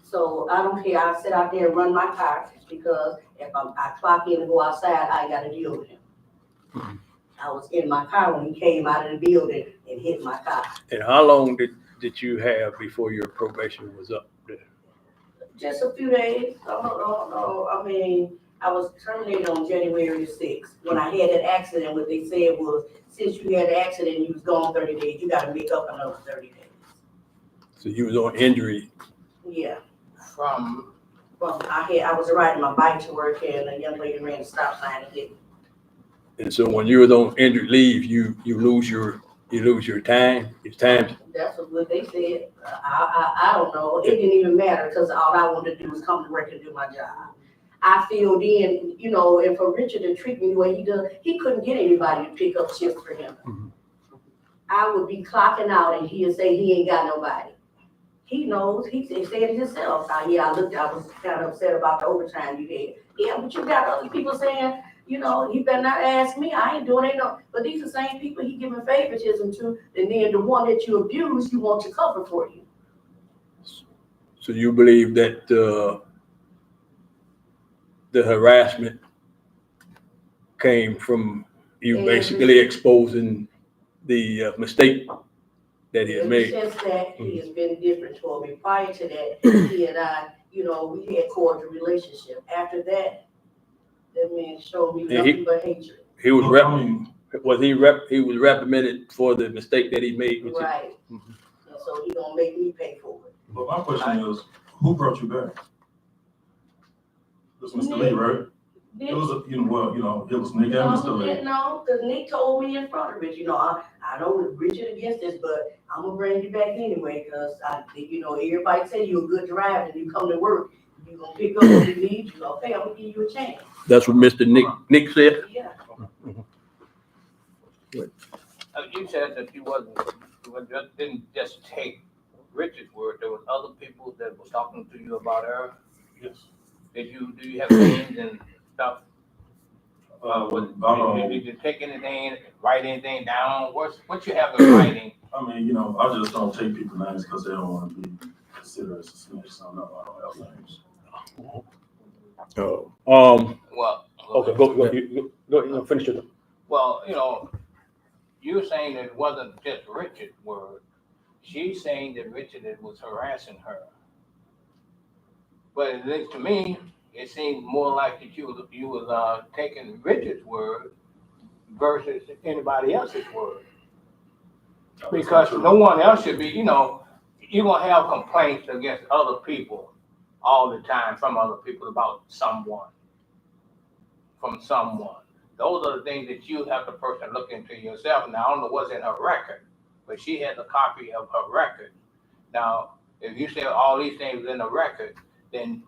Speaker 9: So I don't care. I sit out there and run my car because if I clock in and go outside, I got to deal with him.
Speaker 1: Mm-hmm.
Speaker 9: I was in my car when he came out of the building and hit my car.
Speaker 1: And how long did you have before your probation was up?
Speaker 9: Just a few days, I mean, I was terminated on January the 6th. When I had that accident, what they said was, since you had the accident, you was gone 30 days, you gotta make up another 30 days.
Speaker 1: So you was on injury.
Speaker 9: Yeah,
Speaker 5: From,
Speaker 9: well, I was riding my bike to work and a young lady ran a stop sign and hit me.
Speaker 1: And so when you was on injured leave, you lose your time. It's time.
Speaker 9: That's what they said. I don't know. It didn't even matter because all I wanted to do was come to work and do my job. I filled in, you know, and for Richard to treat me the way he does, he couldn't get anybody to pick up shifts for him.
Speaker 1: Mhm.
Speaker 9: I would be clocking out and he'd say he ain't got nobody. He knows, he said it himself. I was kind of upset about the overtime you had. Yeah, but you got other people saying, you know, you better not ask me, I ain't doing it, no. But these are the same people he giving favoritism to, and then the one that you abuse, you want to cover for you.
Speaker 1: So you believe that the harassment came from you basically exposing the mistake that he had
Speaker 9: In the
Speaker 1: made?
Speaker 9: sense that he has been different toward me. Prior to that, he and I, you know, we had cordial relationship. After that man showed me
Speaker 1: And he-
Speaker 9: nothing but hatred.
Speaker 1: He was
Speaker 3: Look, I mean,
Speaker 1: he was reprimanded for the mistake that he made. With you.
Speaker 9: Right.
Speaker 1: Mhm.
Speaker 9: And so he gonna make me pay for it.
Speaker 3: but my question is, who brought you back? It was Mr. Lee, right? It was, it was Nick and Mr. Lee.
Speaker 9: No, because Nick told me in front of it, you know, I know Richard against this, but I'm gonna bring you back anyway, because everybody say you're a good driver and you come to work, you gonna pick up what you need, you know, okay, I'm gonna give you a chance.
Speaker 1: That's what Mr. Nick said.
Speaker 9: Yeah.
Speaker 5: you said that you didn't just take Richard's word, there was other people that was talking to you about her.
Speaker 3: Yes.
Speaker 5: Do you have names and stuff?
Speaker 3: I
Speaker 5: Did you take anything, write anything down? What you have in writing?
Speaker 3: mean, I just don't take people's names because they don't want to be considered as a snitch, so no, I don't have names.
Speaker 5: Well.
Speaker 1: Okay, go finish it.
Speaker 5: Well, you're saying that it wasn't just Richard's word. She's saying that Richard was harassing her. But at least to me, it seemed more like that you was taking Richard's word versus anybody else's word. Because no one else should be, you're gonna have complaints against other people all the time from other people about someone. From someone. Those are the things that you have the person look into yourself. Now, I don't know what's in her record, but she has a copy of her record. Now, if you say all these things in the record, then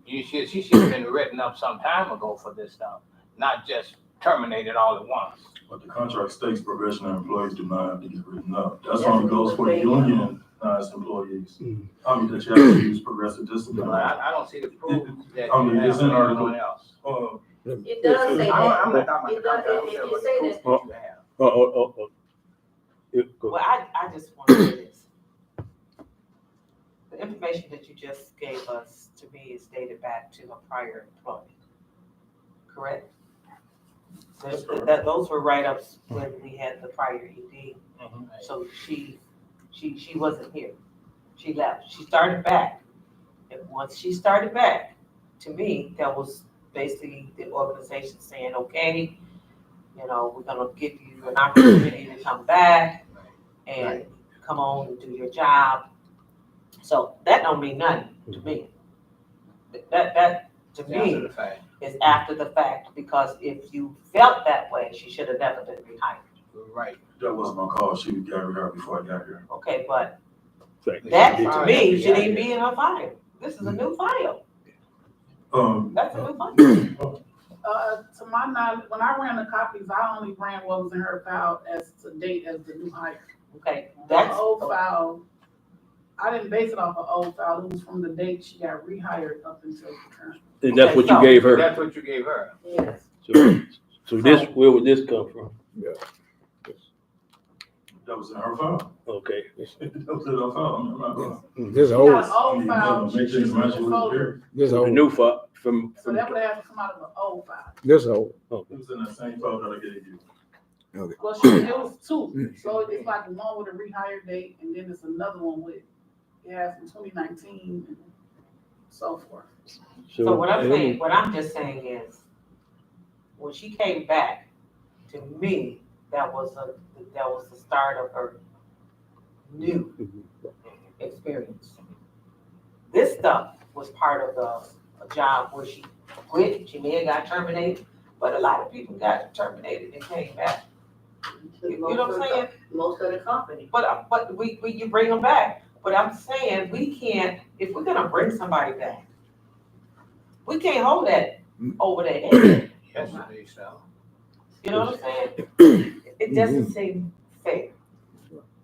Speaker 5: she should have been written up some time ago for this stuff, not just terminated all at once.
Speaker 3: But the contract states probationary employees do not have to get written up. That's only goes for the union, employees. I mean, that you have to use progressive discipline.
Speaker 5: But I don't see the proof that
Speaker 3: I mean,
Speaker 5: you have
Speaker 3: it's in
Speaker 5: anyone
Speaker 3: article.
Speaker 5: else.
Speaker 9: It does say
Speaker 5: I'm
Speaker 9: that.
Speaker 5: not talking about the contract, I'm saying what
Speaker 9: It
Speaker 5: the proof that you have.
Speaker 2: Well, I just want to say this. The information that you just gave us, to me, is dated back to a prior employment, correct? Those were write-ups when we had the prior ED, so she wasn't here. She left, she started back. And once she started back, to me, that was basically the organization saying, okay, we're gonna give you an opportunity to come back and come on and do your job. So that don't mean nothing to me. That to
Speaker 5: After
Speaker 2: me
Speaker 5: the fact.
Speaker 2: is after the fact, because if you felt that way, she should have never been rehired.
Speaker 5: Right.
Speaker 3: That wasn't my call. She got rehired before I got here.
Speaker 2: Okay, but
Speaker 1: Exactly.
Speaker 2: that to me shouldn't even be in her file. This is a new file. That's a new file.
Speaker 8: To my knowledge, when I ran the copies, I only ran what was in her file as to date as the new hire.
Speaker 2: Okay,
Speaker 8: The
Speaker 2: that's,
Speaker 8: old file, I didn't base it off of old file, it was from the date she got rehired up until the current.
Speaker 1: And that's what you gave her.
Speaker 5: That's what you gave her.
Speaker 9: Yes.
Speaker 1: So where would this come from?
Speaker 3: That was in her file.
Speaker 1: Okay.
Speaker 3: That was in her file. I mean, I'm not gonna.
Speaker 4: This
Speaker 8: She
Speaker 4: old,
Speaker 8: got an old file,
Speaker 3: Make
Speaker 8: she
Speaker 3: things
Speaker 8: was
Speaker 3: match with the
Speaker 8: folded.
Speaker 3: here.
Speaker 4: this
Speaker 1: The
Speaker 4: old,
Speaker 1: new file from
Speaker 8: So that would have to come out of an old file.
Speaker 4: this old.
Speaker 3: It was in that same file that I gave you.
Speaker 10: Okay.
Speaker 8: Well, it was two, so it's like one with a rehire date, and then it's another one with, it has from 2019 and so forth.
Speaker 2: So what I'm just saying is, when she came back, to me, that was the start of her new experience. This stuff was part of a job where she quit, she may have got terminated, but a lot of people got terminated and came back. You know what I'm saying?
Speaker 9: Most of the company.
Speaker 2: But you bring them back, but I'm saying, we can't, if we're gonna bring somebody back, we can't hold that over their head.
Speaker 5: Yesterday, so.
Speaker 2: You know what I'm saying? It doesn't seem fair.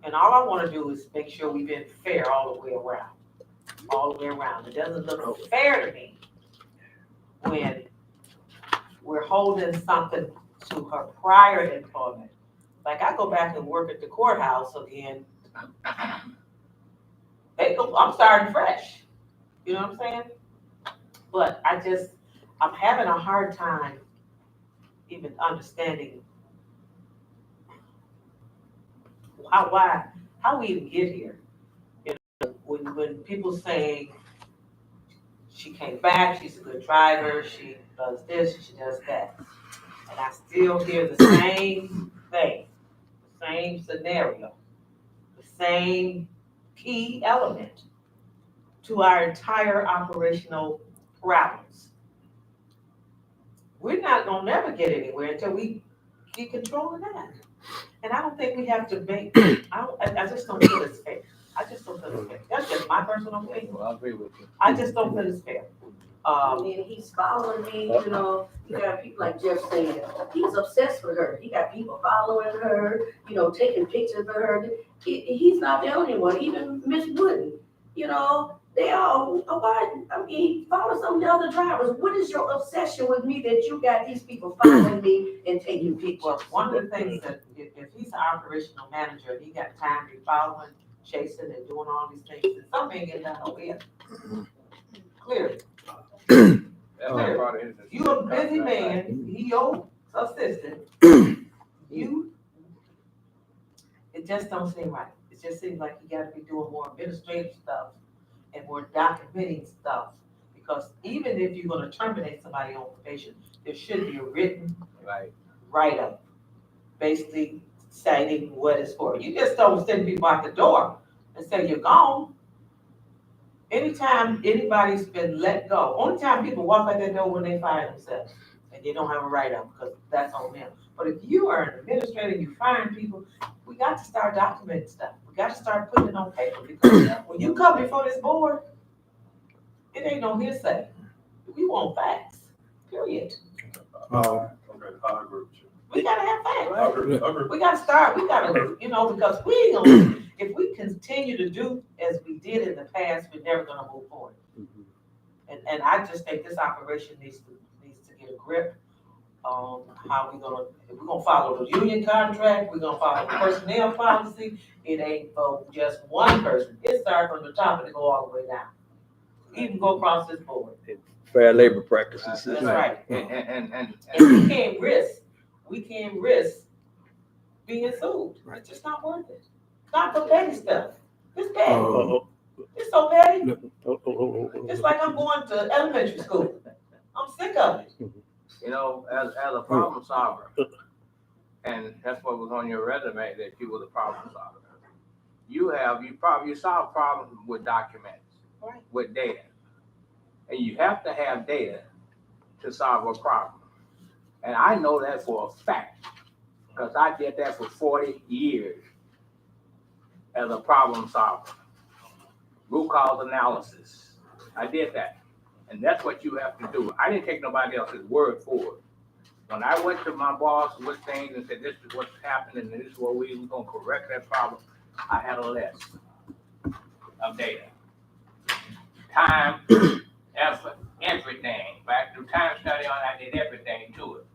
Speaker 2: And all I wanna do is make sure we've been fair all the way around. All the way around. It doesn't look fair to me when we're holding something to her prior employment. Like, I go back and work at the courthouse again. I'm starting fresh. You know what I'm saying? But I'm having a hard time even understanding how we even get here. You know, when people say she came back, she's a good driver, she does this, she does that. And I still hear the same thing, the same scenario, the same key element to our entire operational problems. We're not gonna never get anywhere until we get control of that. And I don't think we have to make, I just don't feel it's fair. I just don't feel it's fair. That's just my personal opinion.
Speaker 5: Well, I agree with you.
Speaker 2: I just don't feel it's fair.
Speaker 9: And he's following me, you know, you got people like Jeff saying, he's obsessed with her. He got people following her, you know, taking pictures of her. He's not the only one, even Miss Wooden, you know, they all, he follows some of the other drivers. What is your obsession with me that you got these people following me and taking pictures?
Speaker 2: Well, one of the things that, if he's an operational manager, he got time to be following, chasing and doing all these things, and something ain't getting done over here. Clearly.
Speaker 5: That's not
Speaker 2: Clearly.
Speaker 5: part of his.
Speaker 2: You a busy man, he your assistant, it just don't seem right. It just seems like you gotta be doing more administrative stuff and more documenting stuff. Because even if you're gonna terminate somebody on probation, there should be a written
Speaker 5: Right.
Speaker 2: write-up, basically stating what it's for. You just don't send people out the door and say you're gone. Anytime anybody's been let go, only time people walk out that door when they fire themselves and they don't have a write-up, because that's on them. But if you are an administrator and you firing people, we got to start documenting stuff. We got to start putting it on paper, because when you come before this board, it ain't no hearsay. We want facts, period.
Speaker 3: Okay, I agree with you.
Speaker 2: We gotta have facts.
Speaker 3: I agree.
Speaker 2: We gotta start, because we ain't gonna, if we continue to do as we did in the past, we're never gonna move forward. And I just think this operation needs to get a grip on how we're gonna follow the union contract, we're gonna follow the personnel policy. It ain't for just one person. It starts from the top and it go all the way down. Even go across this board.
Speaker 1: Fair labor practices.
Speaker 2: That's right.
Speaker 5: And
Speaker 2: And we can't risk being sued. It's just not worth it. Not for petty stuff. It's petty. It's so petty. It's like I'm going to elementary school. I'm sick of it.
Speaker 5: you know, as a problem solver, and that's what was on your resume, that you were the problem solver. You solve problems with documents,
Speaker 2: Right.
Speaker 5: with data. And you have to have data to solve a problem. And I know that for a fact, because I did that for 40 years as a problem solver. Root cause analysis. I did that. And that's what you have to do. I didn't take nobody else's word for it. When I went to my boss with things and said, this is what's happening and this is what we're going to correct that problem, I had a list of data. Time, effort, everything. Back through time study on, I did everything to it.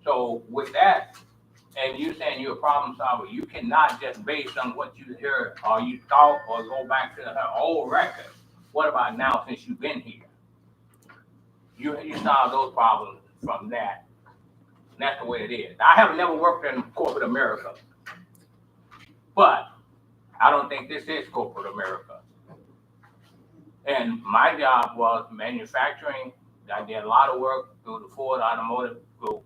Speaker 5: So with that, and you saying you're a problem solver, you cannot just based on what you heard or you thought or go back to her old record. What about now since you've been here? You solve those problems from that. And that's the way it is. I have never worked in corporate America, but I don't think this is corporate America. And my job was manufacturing. I did a lot of work through the Ford Automotive Group.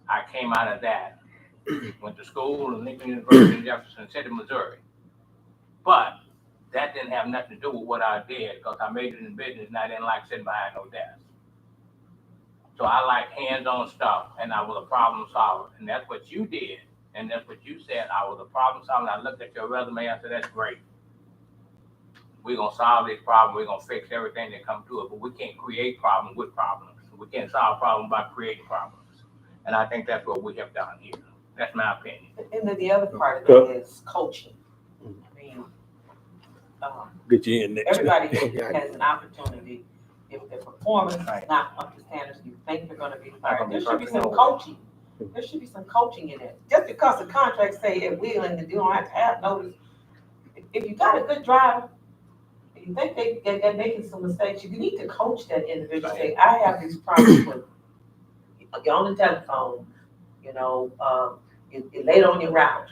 Speaker 5: I came out of that. Went to school at Lincoln University in Jefferson City, Missouri. But that didn't have nothing to do with what I did because I majored in business and I didn't like sitting behind no desk. So I like hands-on stuff and I was a problem solver. And that's what you did. And that's what you said. I was a problem solver. I looked at your resume. I said, that's great. We're going to solve this problem. We're going to fix everything that comes to it. But we can't create problems with problems. We can't solve problems by creating problems. And I think that's what we have done here. That's my opinion.
Speaker 2: And then the other part of it is coaching. I mean,
Speaker 1: Get you in next.
Speaker 2: everybody has an opportunity. If their performance is not up to standards, you think they're gonna be fired, there should be some coaching. There should be some coaching in it. Just because the contract say they're willing to do, don't have to have notice. If you got a good driver, and you think they're making some mistakes, you need to coach that individual. Say, I have these problems with, you're on the telephone, you know, you're late on your route.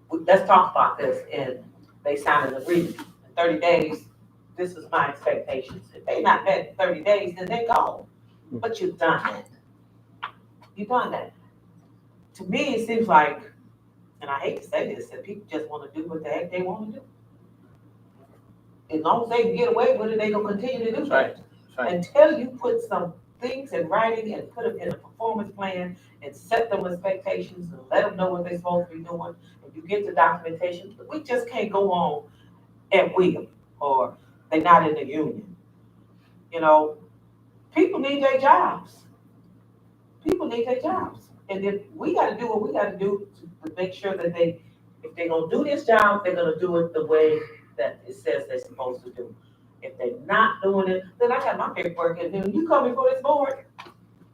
Speaker 2: Let's talk about this. And they sign an agreement. In 30 days, this is my expectations. If they not met in 30 days, then they go. But you've done that. You've done that. To me, it seems like, and I hate to say this, that people just want to do what the heck they want to do. As long as they can get away with it, they gonna continue to do that. Until you put some things in writing and put them in a performance plan and set them expectations and let them know what they're supposed to be doing, and you get the documentation, we just can't go on at will, or they're not in the union. You know, people need their jobs. People need their jobs. And if we gotta do what we gotta do to make sure that if they're gonna do this job, they're gonna do it the way that it says they're supposed to do. If they're not doing it, then I got my paperwork, and then you come before this board,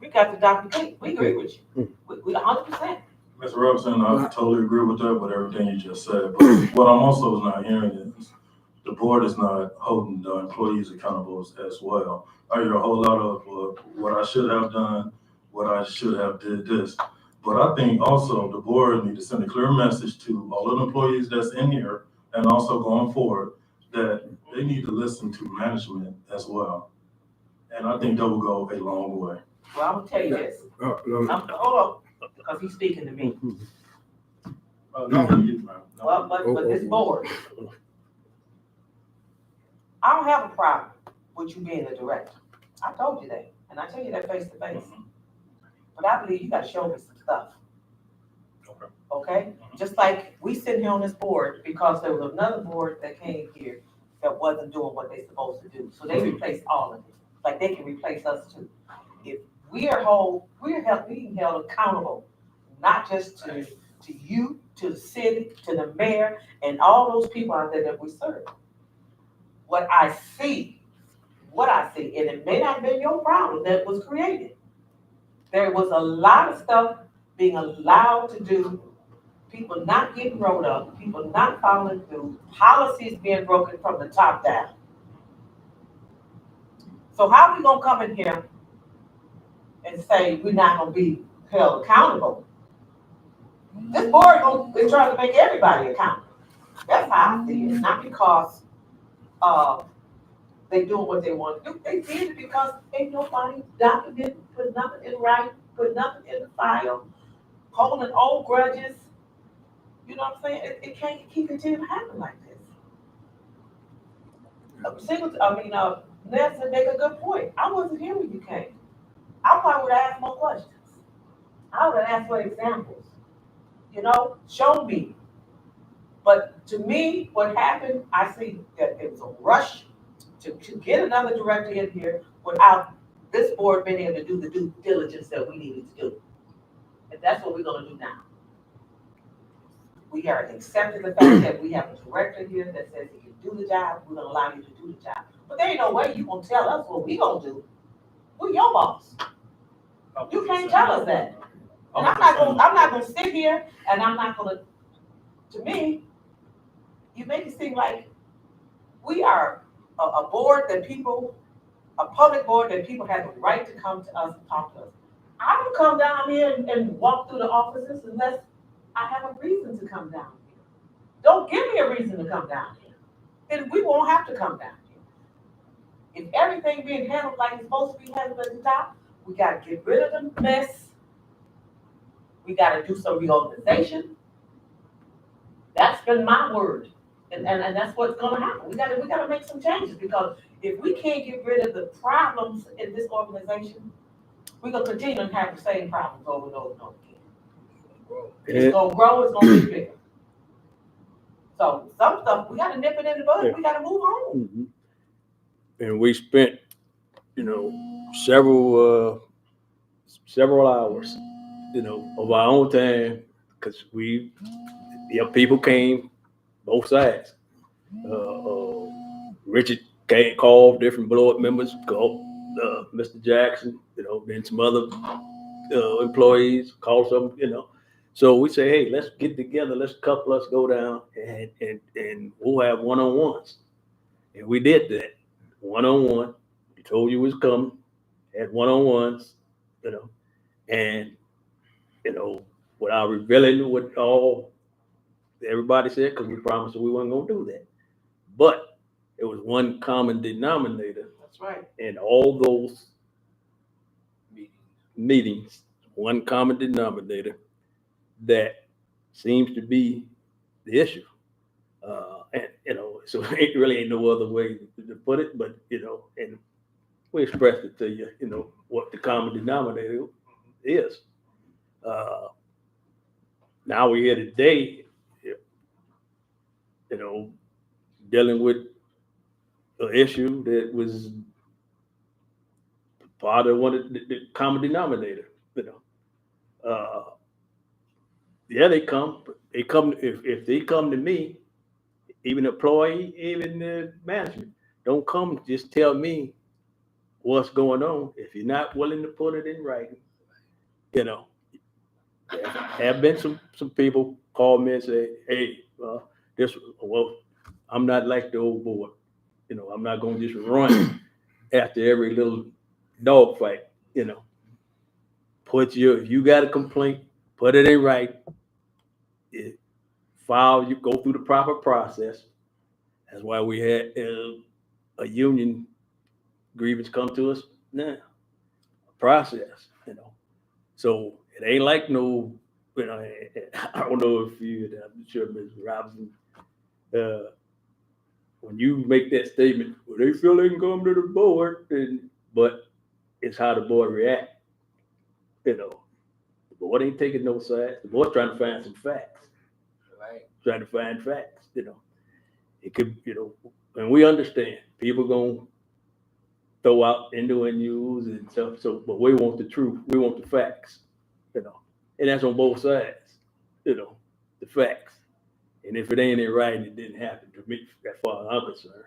Speaker 2: we got the documentation, we agree with you, we 100%.
Speaker 3: Mr. Robinson, I totally agree with that, with everything you just said. But what I'm also not hearing is the board is not holding the employees accountable as well. I hear a whole lot of what I should have done, what I should have did this. But I think also the board need to send a clear message to all of the employees that's in here and also going forward that they need to listen to management as well. And I think that will go a long way.
Speaker 2: Well, I'm gonna tell you this, hold on, because he's speaking to me. Well, but this board, I don't have a problem with you being a director. I told you that, and I tell you that face to face. But I believe you gotta show me some stuff. Okay? Just like we sit here on this board because there was another board that came here that wasn't doing what they're supposed to do. So they replaced all of it. Like they can replace us too. If we're being held accountable, not just to you, to the city, to the mayor, and all those people out there that we serve. What I see, and it may not have been your problem that was created. There was a lot of stuff being allowed to do, people not getting rolled up, people not following through, policies being broken from the top down. So how are we gonna come in here and say we're not gonna be held accountable? This board is trying to make everybody accountable. That's how I see it, not because they doing what they want to do. They did it because ain't nobody documented, put nothing in writing, put nothing in the file, holding old grudges. You know what I'm saying? It can't keep continuing to happen like this. Nelson make a good point. I wasn't here when you came. I probably would have asked more questions. I would have asked for examples. You know, show me. But to me, what happened, I see that it was a rush to get another director in here without this board being able to do the due diligence that we needed to do. And that's what we're gonna do now. We are accepting the fact that we have a director here that says he can do the job, we're gonna allow you to do the job. But there ain't no way you gonna tell us what we gonna do. We're your boss. You can't tell us that. And I'm not gonna sit here and I'm not gonna, to me, you make it seem like we are a board that people, a public board that people have the right to come to us and talk to us. I don't come down here and walk through the offices unless I have a reason to come down here. Don't give me a reason to come down here. Then we won't have to come down here. If everything being handled like it's supposed to be handled at the top, we gotta get rid of the mess. We gotta do some reorganization. That's been my word. And that's what's gonna happen. We gotta make some changes, because if we can't get rid of the problems in this organization, we're gonna continue to have the same problems over and over and over again. It's gonna grow, it's gonna get bigger. So some stuff, we gotta nip it in the bud, we gotta move on.
Speaker 1: Mhm. And we spent, several hours, of our own time, because people came both sides. Richard called different board members, called Mr. Jackson, then some other employees, called some, So we say, hey, let's get together, let's go down and we'll have one-on-ones. And we did that, one-on-one. We told you it was coming, had one-on-ones, and, without revealing what all everybody said, because we promised we weren't going to do that. But it was one common denominator.
Speaker 2: That's right.
Speaker 1: In all those meetings, one common denominator that seems to be the issue. So it really ain't no other way to put it, but, and we expressed it to you, what the common denominator is. Now we're here today, dealing with an issue that was part of one of the common denominator, Yeah, they come if they come to me, even employee, even the management, don't come just tell me what's going on if you're not willing to put it in writing. There have been some people call me and say, hey, I'm not like the old board. I'm not going to just run after every little dog fight. If you got a complaint, put it in writing. File, you go through the proper process. That's why we had a union grievance come to us now. A process, So it ain't like no, I don't know if I'm sure Ms. Robinson, when you make that statement, well, they feel they can come to the board, but it's how the board react. The board ain't taking no sides. The board's trying to find some facts.
Speaker 5: Right.
Speaker 1: Trying to find facts, It could, and we understand people gonna throw out innuendos and stuff. So, but we want the truth. We want the facts, and that's on both sides, the facts. And if it ain't in writing, it didn't happen to me. As far as I'm concerned,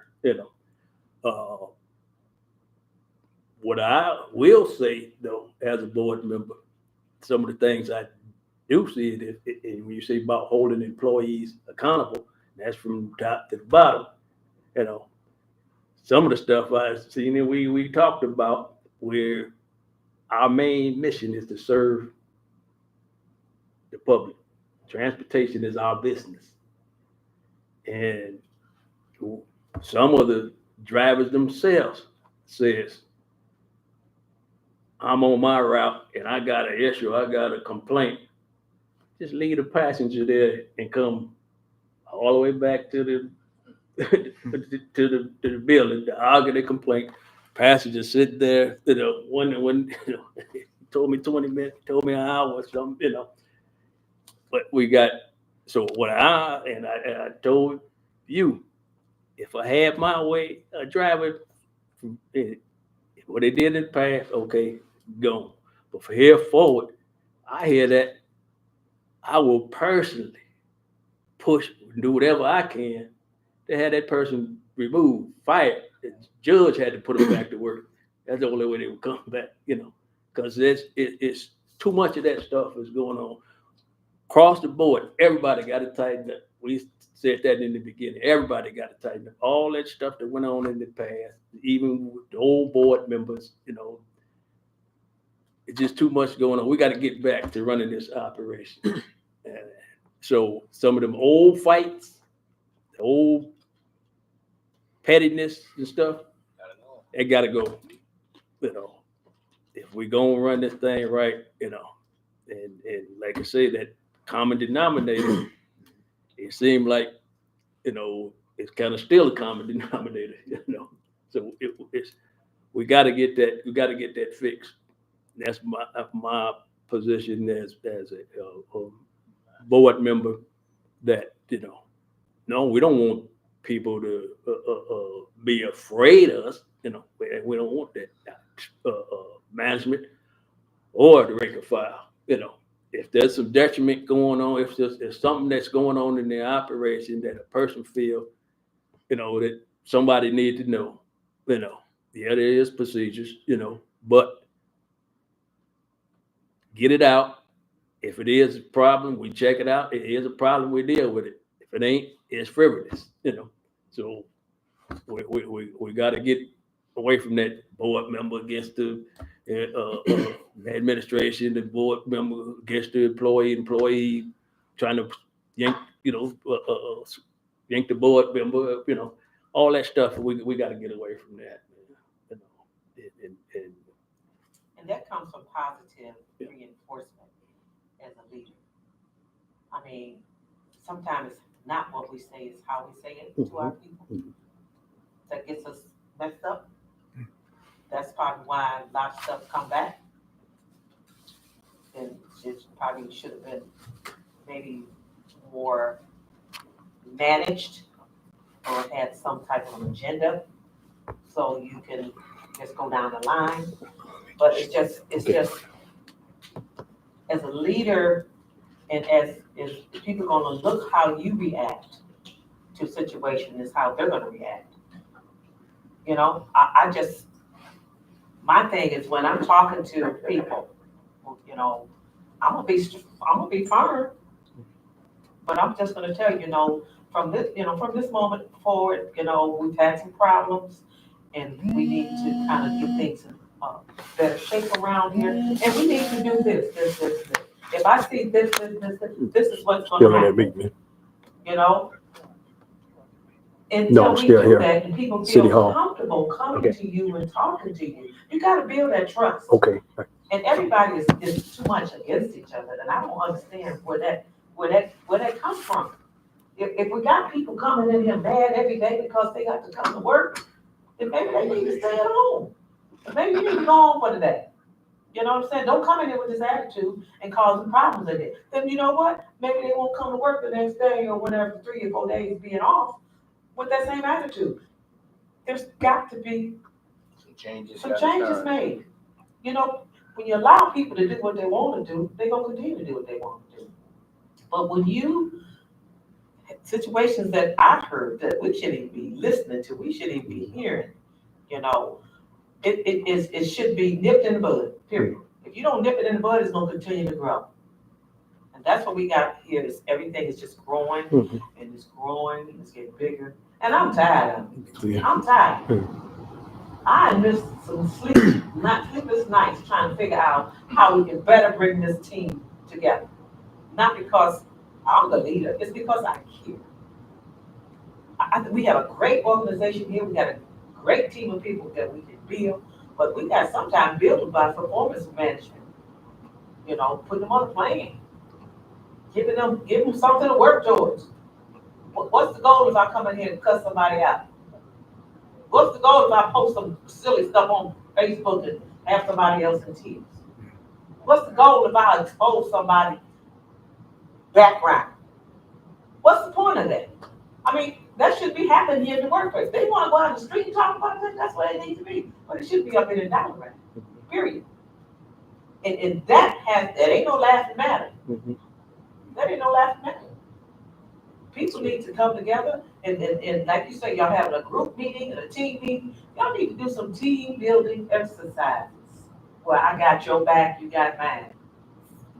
Speaker 1: What I will say though, as a board member, some of the things I do see it, and when you say about holding employees accountable, that's from top to the bottom. Some of the stuff I've seen and we talked about, where our main mission is to serve the public. Transportation is our business. And some of the drivers themselves says, I'm on my route and I got an issue, I got a complaint. Just leave the passenger there and come all the way back to the to the building to argue the complaint. Passenger sit there, when told me 20 minutes, told me an hour or something, But we got, so what I told you, if I had my way, a driver, what they did in the past, okay, gone. But from here forward, I hear that I will personally push, do whatever I can to have that person removed, fired. The judge had to put them back to work. That's the only way they would come back, because it's too much of that stuff is going on. Across the board, everybody got to tighten up. We said that in the beginning. Everybody got to tighten up. All that stuff that went on in the past, even with the old board members, it's just too much going on. We got to get back to running this operation. So some of them old fights, the old pettiness and stuff, it got to go. You know, if we gonna run this thing right, you know, and like I say, that common denominator, it seemed like, you know, it's kind of still a common denominator, you know. So we got to get that fixed. That's my position as a board member. That, you know, no, we don't want people to be afraid of us. You know, we don't want that management or the rank and file. You know, if there's some detriment going on, if there's something that's going on in the operation that a person feel, you know, that somebody need to know, you know, yeah, there is procedures, you know, but get it out. If it is a problem, we check it out. It is a problem, we deal with it. If it ain't, it's frivolous, you know. So we got to get away from that board member against the administration, the board member against the employee trying to yank, you know, yank the board member, you know, all that stuff. We got to get away from that, you know.
Speaker 2: And that comes from positive reinforcement as a leader. I mean, sometimes it's not what we say, it's how we say it to our people that gets us messed up. That's probably why a lot of stuff come back. And it probably should have been maybe more managed or had some type of agenda so you can just go down the line. But it's just as a leader and as people gonna look how you react to situation is how they're gonna react. You know, my thing is when I'm talking to people, you know, I'm gonna be firm, but I'm just gonna tell you, you know, from this moment forward, you know, we've had some problems and we need to kind of get things in better shape around here, and we need to do this. If I see this is what's gonna happen. You know? Until we do that and people feel comfortable coming to you and talking to you, you gotta build that trust.
Speaker 10: Okay.
Speaker 2: And everybody is too much against each other, and I don't understand where that comes from. If we got people coming in here mad every day because they got to come to work, then maybe they need to stay at home. Maybe you need to go home for the day. You know what I'm saying? Don't come in here with this attitude and causing problems in it. Then you know what? Maybe they won't come to work the next day or whatever, 3 or 4 days being off with that same attitude. There's got to be some changes made. You know, when you allow people to do what they want to do, they're going to continue to do what they want to do. But when situations that I've heard that we shouldn't be listening to, we shouldn't be hearing, you know, it should be nipped in the bud, period. If you don't nip it in the bud, it's going to continue to grow. And that's what we got here, is everything is just growing, and it's growing, and it's getting bigger. And I'm tired of it. I'm tired. I missed some sleepless nights trying to figure out how we can better bring this team together. Not because I'm the leader, it's because I care. We have a great organization here. We got a great team of people that we can build, but we got sometimes built by performance management. You know, putting them on a plan, giving them something to work towards. What's the goal if I come in here and cut somebody out? What's the goal if I post some silly stuff on Facebook and have somebody else in tears? What's the goal if I expose somebody's background? What's the point of that? I mean, that should be happening here in the workplace. They want to go out in the street and talk about that, that's where it needs to be. But it should be up in the dialogue, period. And that ain't no laughing matter. That ain't no laughing matter. People need to come together and like you say, y'all having a group meeting and a team meeting. Y'all need to do some team building exercises where I got your back, you got mine.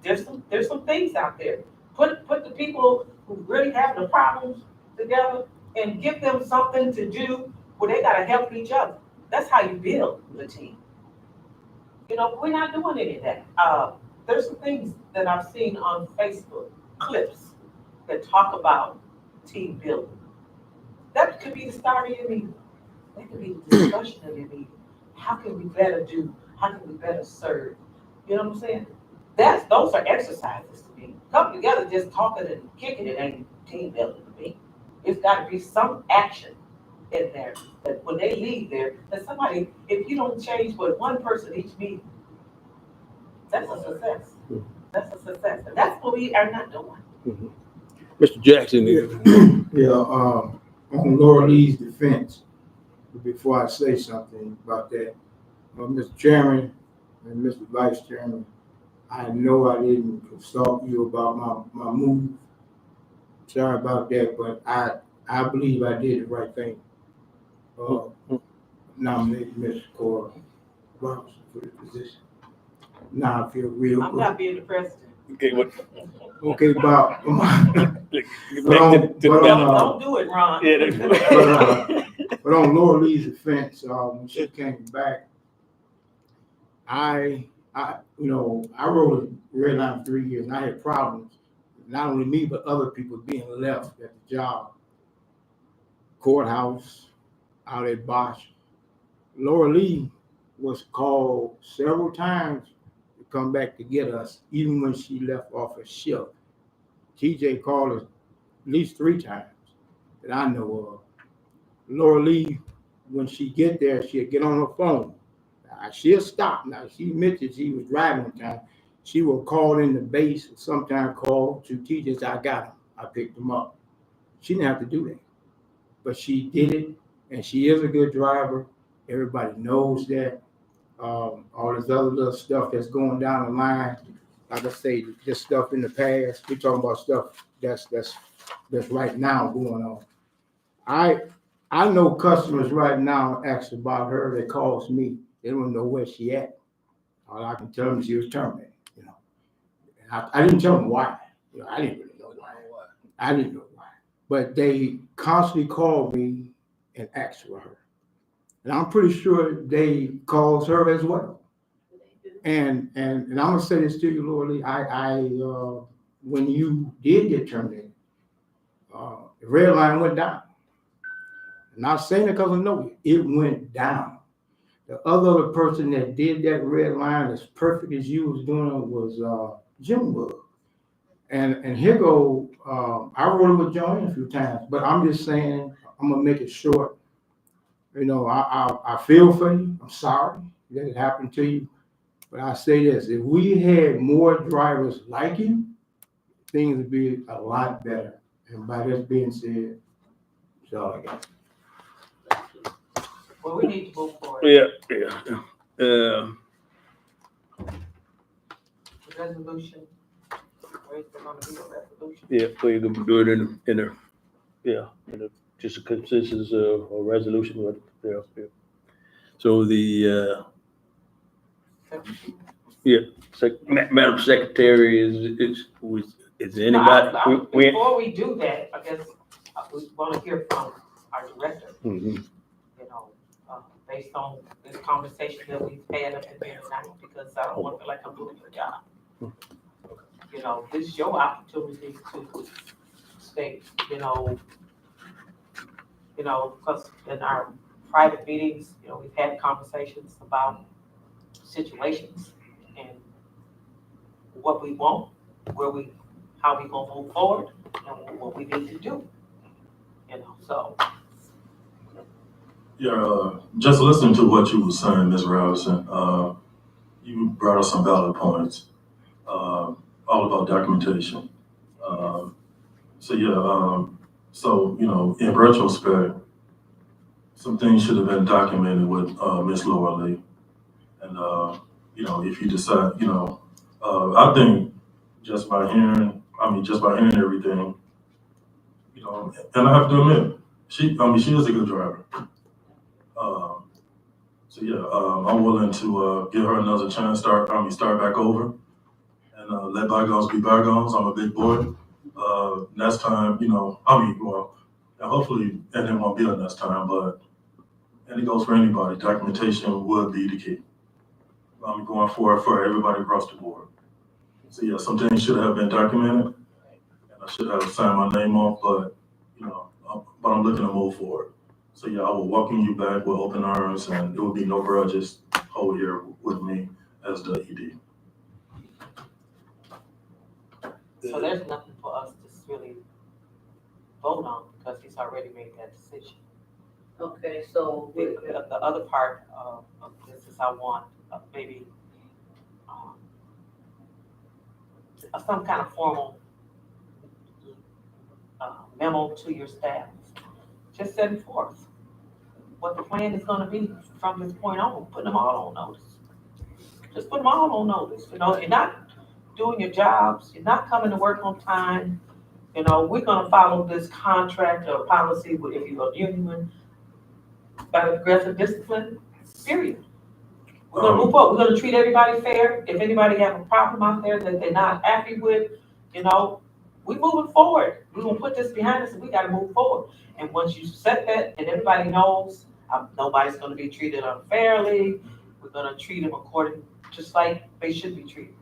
Speaker 2: There's some things out there. Put the people who really have the problems together and give them something to do where they gotta help each other. That's how you build the team. You know, we're not doing any of that. There's some things that I've seen on Facebook, clips that talk about team building. That could be the start of your meeting. That could be the discussion of your meeting. How can we better do? How can we better serve? You know what I'm saying? Those are exercises to me. Come together just talking and kicking it ain't team building to me. It's got to be some action in there that when they leave there, that somebody, if you don't change with one person each meeting, that's a success. That's a success. And that's what we are not doing.
Speaker 1: Mr. Jackson.
Speaker 4: Yeah, on Laura Lee's defense, before I say something about that, Mr. Chairman and Mr. Vice Chairman, I know I didn't consult you about my move. Sorry about that, but I believe I did the right thing. Nominate Ms. Cora Robinson for the position. Now I feel real
Speaker 2: I'm
Speaker 4: good.
Speaker 2: not being the president.
Speaker 1: Okay, what?
Speaker 4: Okay, Bob.
Speaker 2: Don't do it, Ron.
Speaker 4: But on Laura Lee's defense, when she came back, I wrote a red line for 3 years, and I had problems, not only me, but other people being left at the job. Courthouse, out at Bosch. Laura Lee was called several times to come back to get us, even when she left off her shift. TJ called us at least 3 times that I know of. Laura Lee, when she get there, she'll get on her phone. She'll stop. Now, she admitted she was driving one time. She will call in the base, sometimes call to TJ, I got him. I picked him up. She didn't have to do that. But she did it, and she is a good driver. Everybody knows that. All this other little stuff that's going down the line, like I say, this stuff in the past, we're talking about stuff that's right now going on. I know customers right now ask about her, they calls me, they don't know where she at. All I can tell them she was terminated, And I didn't tell them why. I didn't really know why. I didn't know why. But they constantly call me and ask for her. And I'm pretty sure they calls her as well. And I'm gonna say this to you, Laura Lee. I when you did get terminated, the red line went down. I'm not saying it because I know it went down. The other person that did that red line as perfect as you was doing was Jim Wood. And here go, I wrote it with Joanne a few times, but I'm just saying, I'm gonna make it short. I feel for you. I'm sorry that it happened to you. But I say this, if we had more drivers like you, things would be a lot better. And by this being said, that's all I got.
Speaker 2: Well, we need to move forward.
Speaker 1: Yeah.
Speaker 2: The resolution. Where's there gonna be a resolution?
Speaker 1: Yeah, we're gonna do it in a just a consensus of a resolution with, yeah. So the, Madam Secretary, is anybody?
Speaker 2: Before we do that, I guess we want to hear from our director.
Speaker 1: Mhm.
Speaker 2: Based on this conversation that we've had up to here tonight, because I don't want to feel like I'm doing your job. This is your opportunity to state, because in our private meetings, we've had conversations about situations and what we want, how we gonna move forward, and what we need to do. So.
Speaker 3: Yeah, just listening to what you were saying, Ms. Robinson, you brought up some valid points, all about documentation. In retrospect, some things should have been documented with Ms. Laura Lee. And, if you decide, I think just by hearing everything, and I have to admit, she is a good driver. I'm willing to give her another chance, start back over, and let bygones be bygones. I'm a big boy. Next time, and hopefully, and it won't be a next time, and it goes for anybody. Documentation would be the key. going for everybody across the board. So yeah, some things should have been documented, and I should have signed my name off, but, but I'm looking to move forward. So yeah, I will welcome you back with open arms, and it will be no grudges whole year with me as the ED.
Speaker 2: So there's nothing for us to really vote on because he's already made that decision.
Speaker 9: Okay, so
Speaker 2: The other part of this is I want maybe some kind of formal memo to your staff, just setting forth what the plan is gonna be from this point on, putting them all on notice. Just put them all on notice, you're not doing your jobs, you're not coming to work on time, we're gonna follow this contract or policy with, if you're a union, by aggressive discipline, period. We're gonna move forward, we're gonna treat everybody fair, if anybody have a problem out there that they're not happy with, we moving forward, we're gonna put this behind us and we gotta move forward. And once you set that and everybody knows, nobody's gonna be treated unfairly, we're gonna treat them according, just like they should be treated.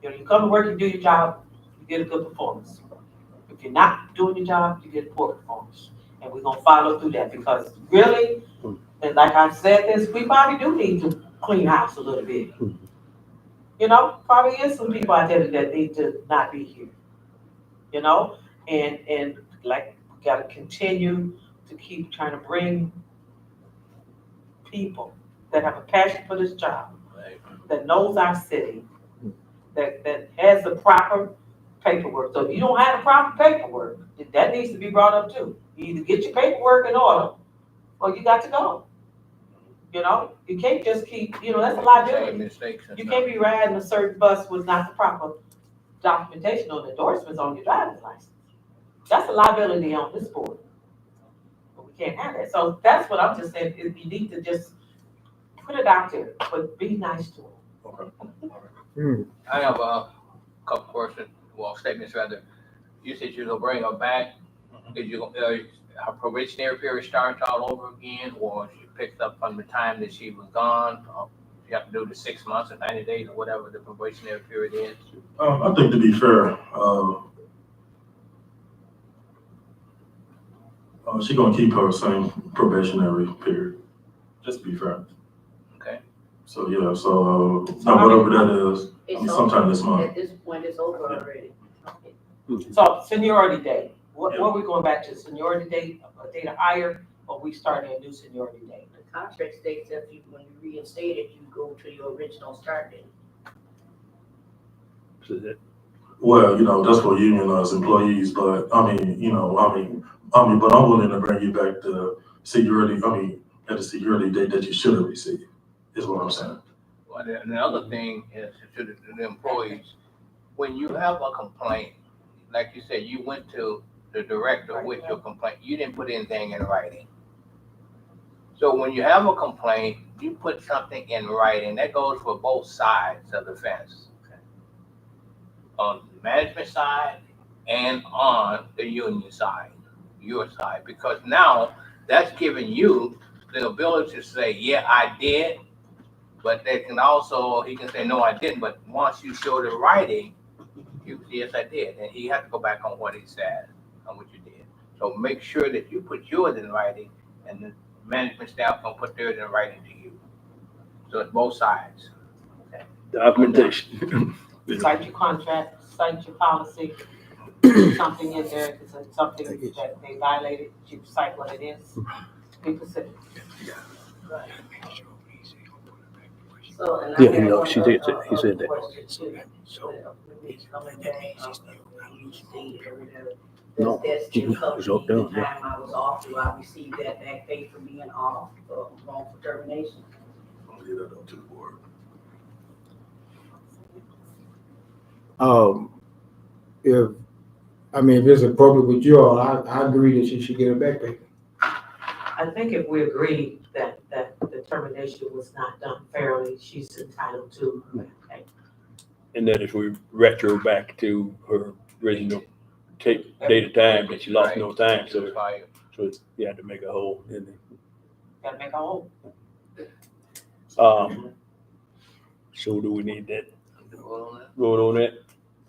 Speaker 2: You come to work, you do your job, you get a good performance. If you're not doing your job, you get a poor performance. And we're gonna follow through that because really, and like I've said this, we probably do need to clean house a little bit. Probably is some people out there that need to not be here. And like, we gotta continue to keep trying to bring people that have a passion for this job, that knows our city, that has the proper paperwork. So if you don't have the proper paperwork, that needs to be brought up too. You either get your paperwork in order or you got to go. You can't just keep, that's a liability.
Speaker 5: Mistakes and
Speaker 2: You
Speaker 5: stuff.
Speaker 2: can't be riding a certain bus with not the proper documentation or endorsements on your driver's license. That's a liability on this board. But we can't have that. So that's what I'm just saying, is you need to just put it out there, but be nice to them.
Speaker 5: I have a couple questions, statements rather. You said you're gonna bring her back. Did you, her probationary period starts all over again, or she picked up from the time that she was gone? Or you have to do the 6 months or 90 days or whatever the probationary period is?
Speaker 3: I think to be fair, she's gonna keep her same probationary period, just to be fair.
Speaker 5: Okay.
Speaker 3: So, yeah, now whatever that is,
Speaker 9: it's
Speaker 3: sometime this
Speaker 9: over.
Speaker 3: month.
Speaker 9: At this point, it's over already. Okay.
Speaker 2: So seniority date, what are we going back to, seniority date, a date of hire, or we starting a new seniority date?
Speaker 9: The contract states that when you reinstate it, you go to your original start date.
Speaker 3: Well, that's for unionized employees, but but I'm willing to bring you back to seniority, at the seniority date that you should have received, is what I'm saying.
Speaker 5: Well, the other thing is to the employees, when you have a complaint, like you said, you went to the director with your complaint, you didn't put anything in writing. So when you have a complaint, you put something in writing, that goes for both sides of the fence. On the management side and on the union side, your side, because now that's giving you the ability to say, yeah, I did, but they can also, he can say, no, I didn't, but once you show the writing, you say, yes, I did, and he had to go back on what he said, on what you did. So make sure that you put yours in writing, and the management staff can put theirs in writing to you. So it's both sides.
Speaker 1: Documentation.
Speaker 2: Cite your contract, cite your policy, something in there, if it's something that they violated, you cite what it is, be specific.
Speaker 9: So, and
Speaker 1: Yeah,
Speaker 9: I have one
Speaker 1: she did,
Speaker 9: other
Speaker 1: he said that.
Speaker 9: question too. When it's coming back, you stated or whatever,
Speaker 1: No,
Speaker 9: that's still
Speaker 1: it was up
Speaker 9: covering
Speaker 1: there,
Speaker 9: the time I was off, do I receive that back pay for being off, wrongful termination?
Speaker 3: I'll leave that up to the board.
Speaker 4: If it's appropriate with you all, I agree that she should get a back pay.
Speaker 2: I think if we agree that the termination was not done fairly, she's entitled to her back pay.
Speaker 1: And then if we retro back to her original date of time, that she lost no time, so you had to make a whole, didn't
Speaker 2: Gotta make a whole.
Speaker 1: they? So do we need that?
Speaker 5: Vote on that?
Speaker 1: Vote on that?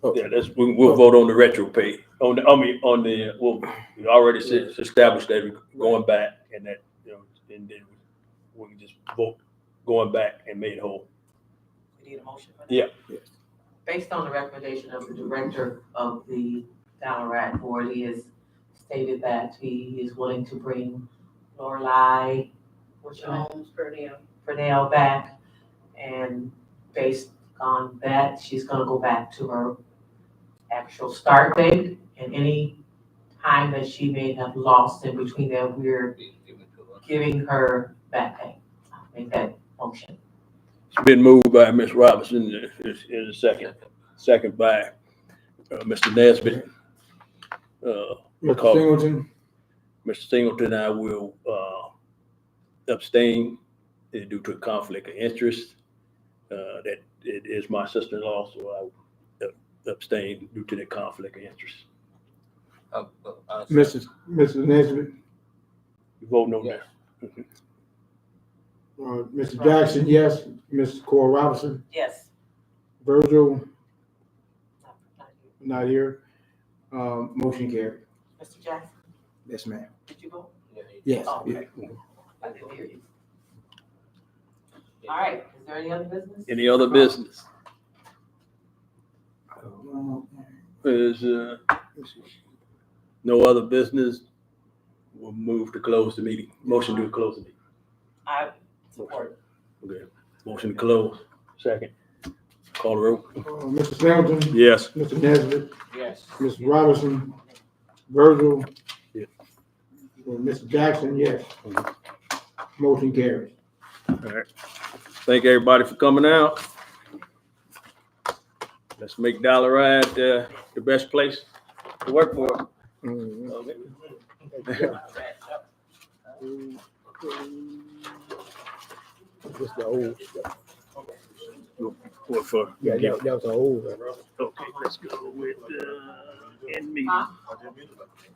Speaker 4: Oh.
Speaker 1: Yeah, we'll vote on the retro pay, well, we already established that we're going back and that, and then we can just vote going back and made whole.
Speaker 2: We need a motion for that?
Speaker 1: Yeah.
Speaker 2: Based on the recommendation of the director of the Ballarat Board, he has stated that he is willing to bring Lorelei, what's your name?
Speaker 9: Jones per diem.
Speaker 2: Fernell back, and based on that, she's gonna go back to her actual start date, and any time that she may have lost in between there, we're
Speaker 5: Give it to her.
Speaker 2: giving her back pay. I'll make that motion.
Speaker 1: It's been moved by Ms. Robinson, in a second by, Mr. Nesbitt.
Speaker 4: Mr.
Speaker 1: Call-
Speaker 4: Singleton,
Speaker 1: Mr. Singleton, I will, abstain due to a conflict of interest. That it is my sister-in-law, so I will abstain due to the conflict of interest.
Speaker 4: Mrs. Nesbitt,
Speaker 1: You voting on
Speaker 5: Yes.
Speaker 1: that?
Speaker 4: Mr. Jackson, yes. Mrs. Cora Robinson,
Speaker 2: Yes.
Speaker 4: Virgil, not here. Motion carried.
Speaker 2: Mr. Jackson,
Speaker 4: Yes, ma'am.
Speaker 2: did you vote?
Speaker 4: Yes.
Speaker 2: Oh, okay. I didn't hear you. All right, is there any other business?
Speaker 1: Any other business? Is, no other business? We'll move to close the meeting. Motion to close the meeting.
Speaker 2: I support.
Speaker 1: Okay. Motion to close. Second. Call the roll.
Speaker 4: Mr. Singleton,
Speaker 1: Yes.
Speaker 4: Mr. Nesbitt,
Speaker 5: Yes.
Speaker 4: Mrs. Robinson, Virgil.
Speaker 1: Yeah.
Speaker 4: Mr. Jackson, yes. Motion carries.
Speaker 1: All right. Thank everybody for coming out. Let's make Ballarat the best place to work for.
Speaker 4: Just the old stuff.
Speaker 1: What for?
Speaker 4: Yeah, that was an old one.
Speaker 1: Okay, let's go with, and me.
Speaker 2: Huh?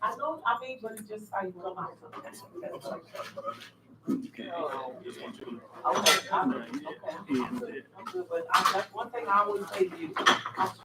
Speaker 2: I know, I mean, but it's just how you come out.
Speaker 1: Okay.
Speaker 2: Okay, I'm good, but that's one thing I always say to you,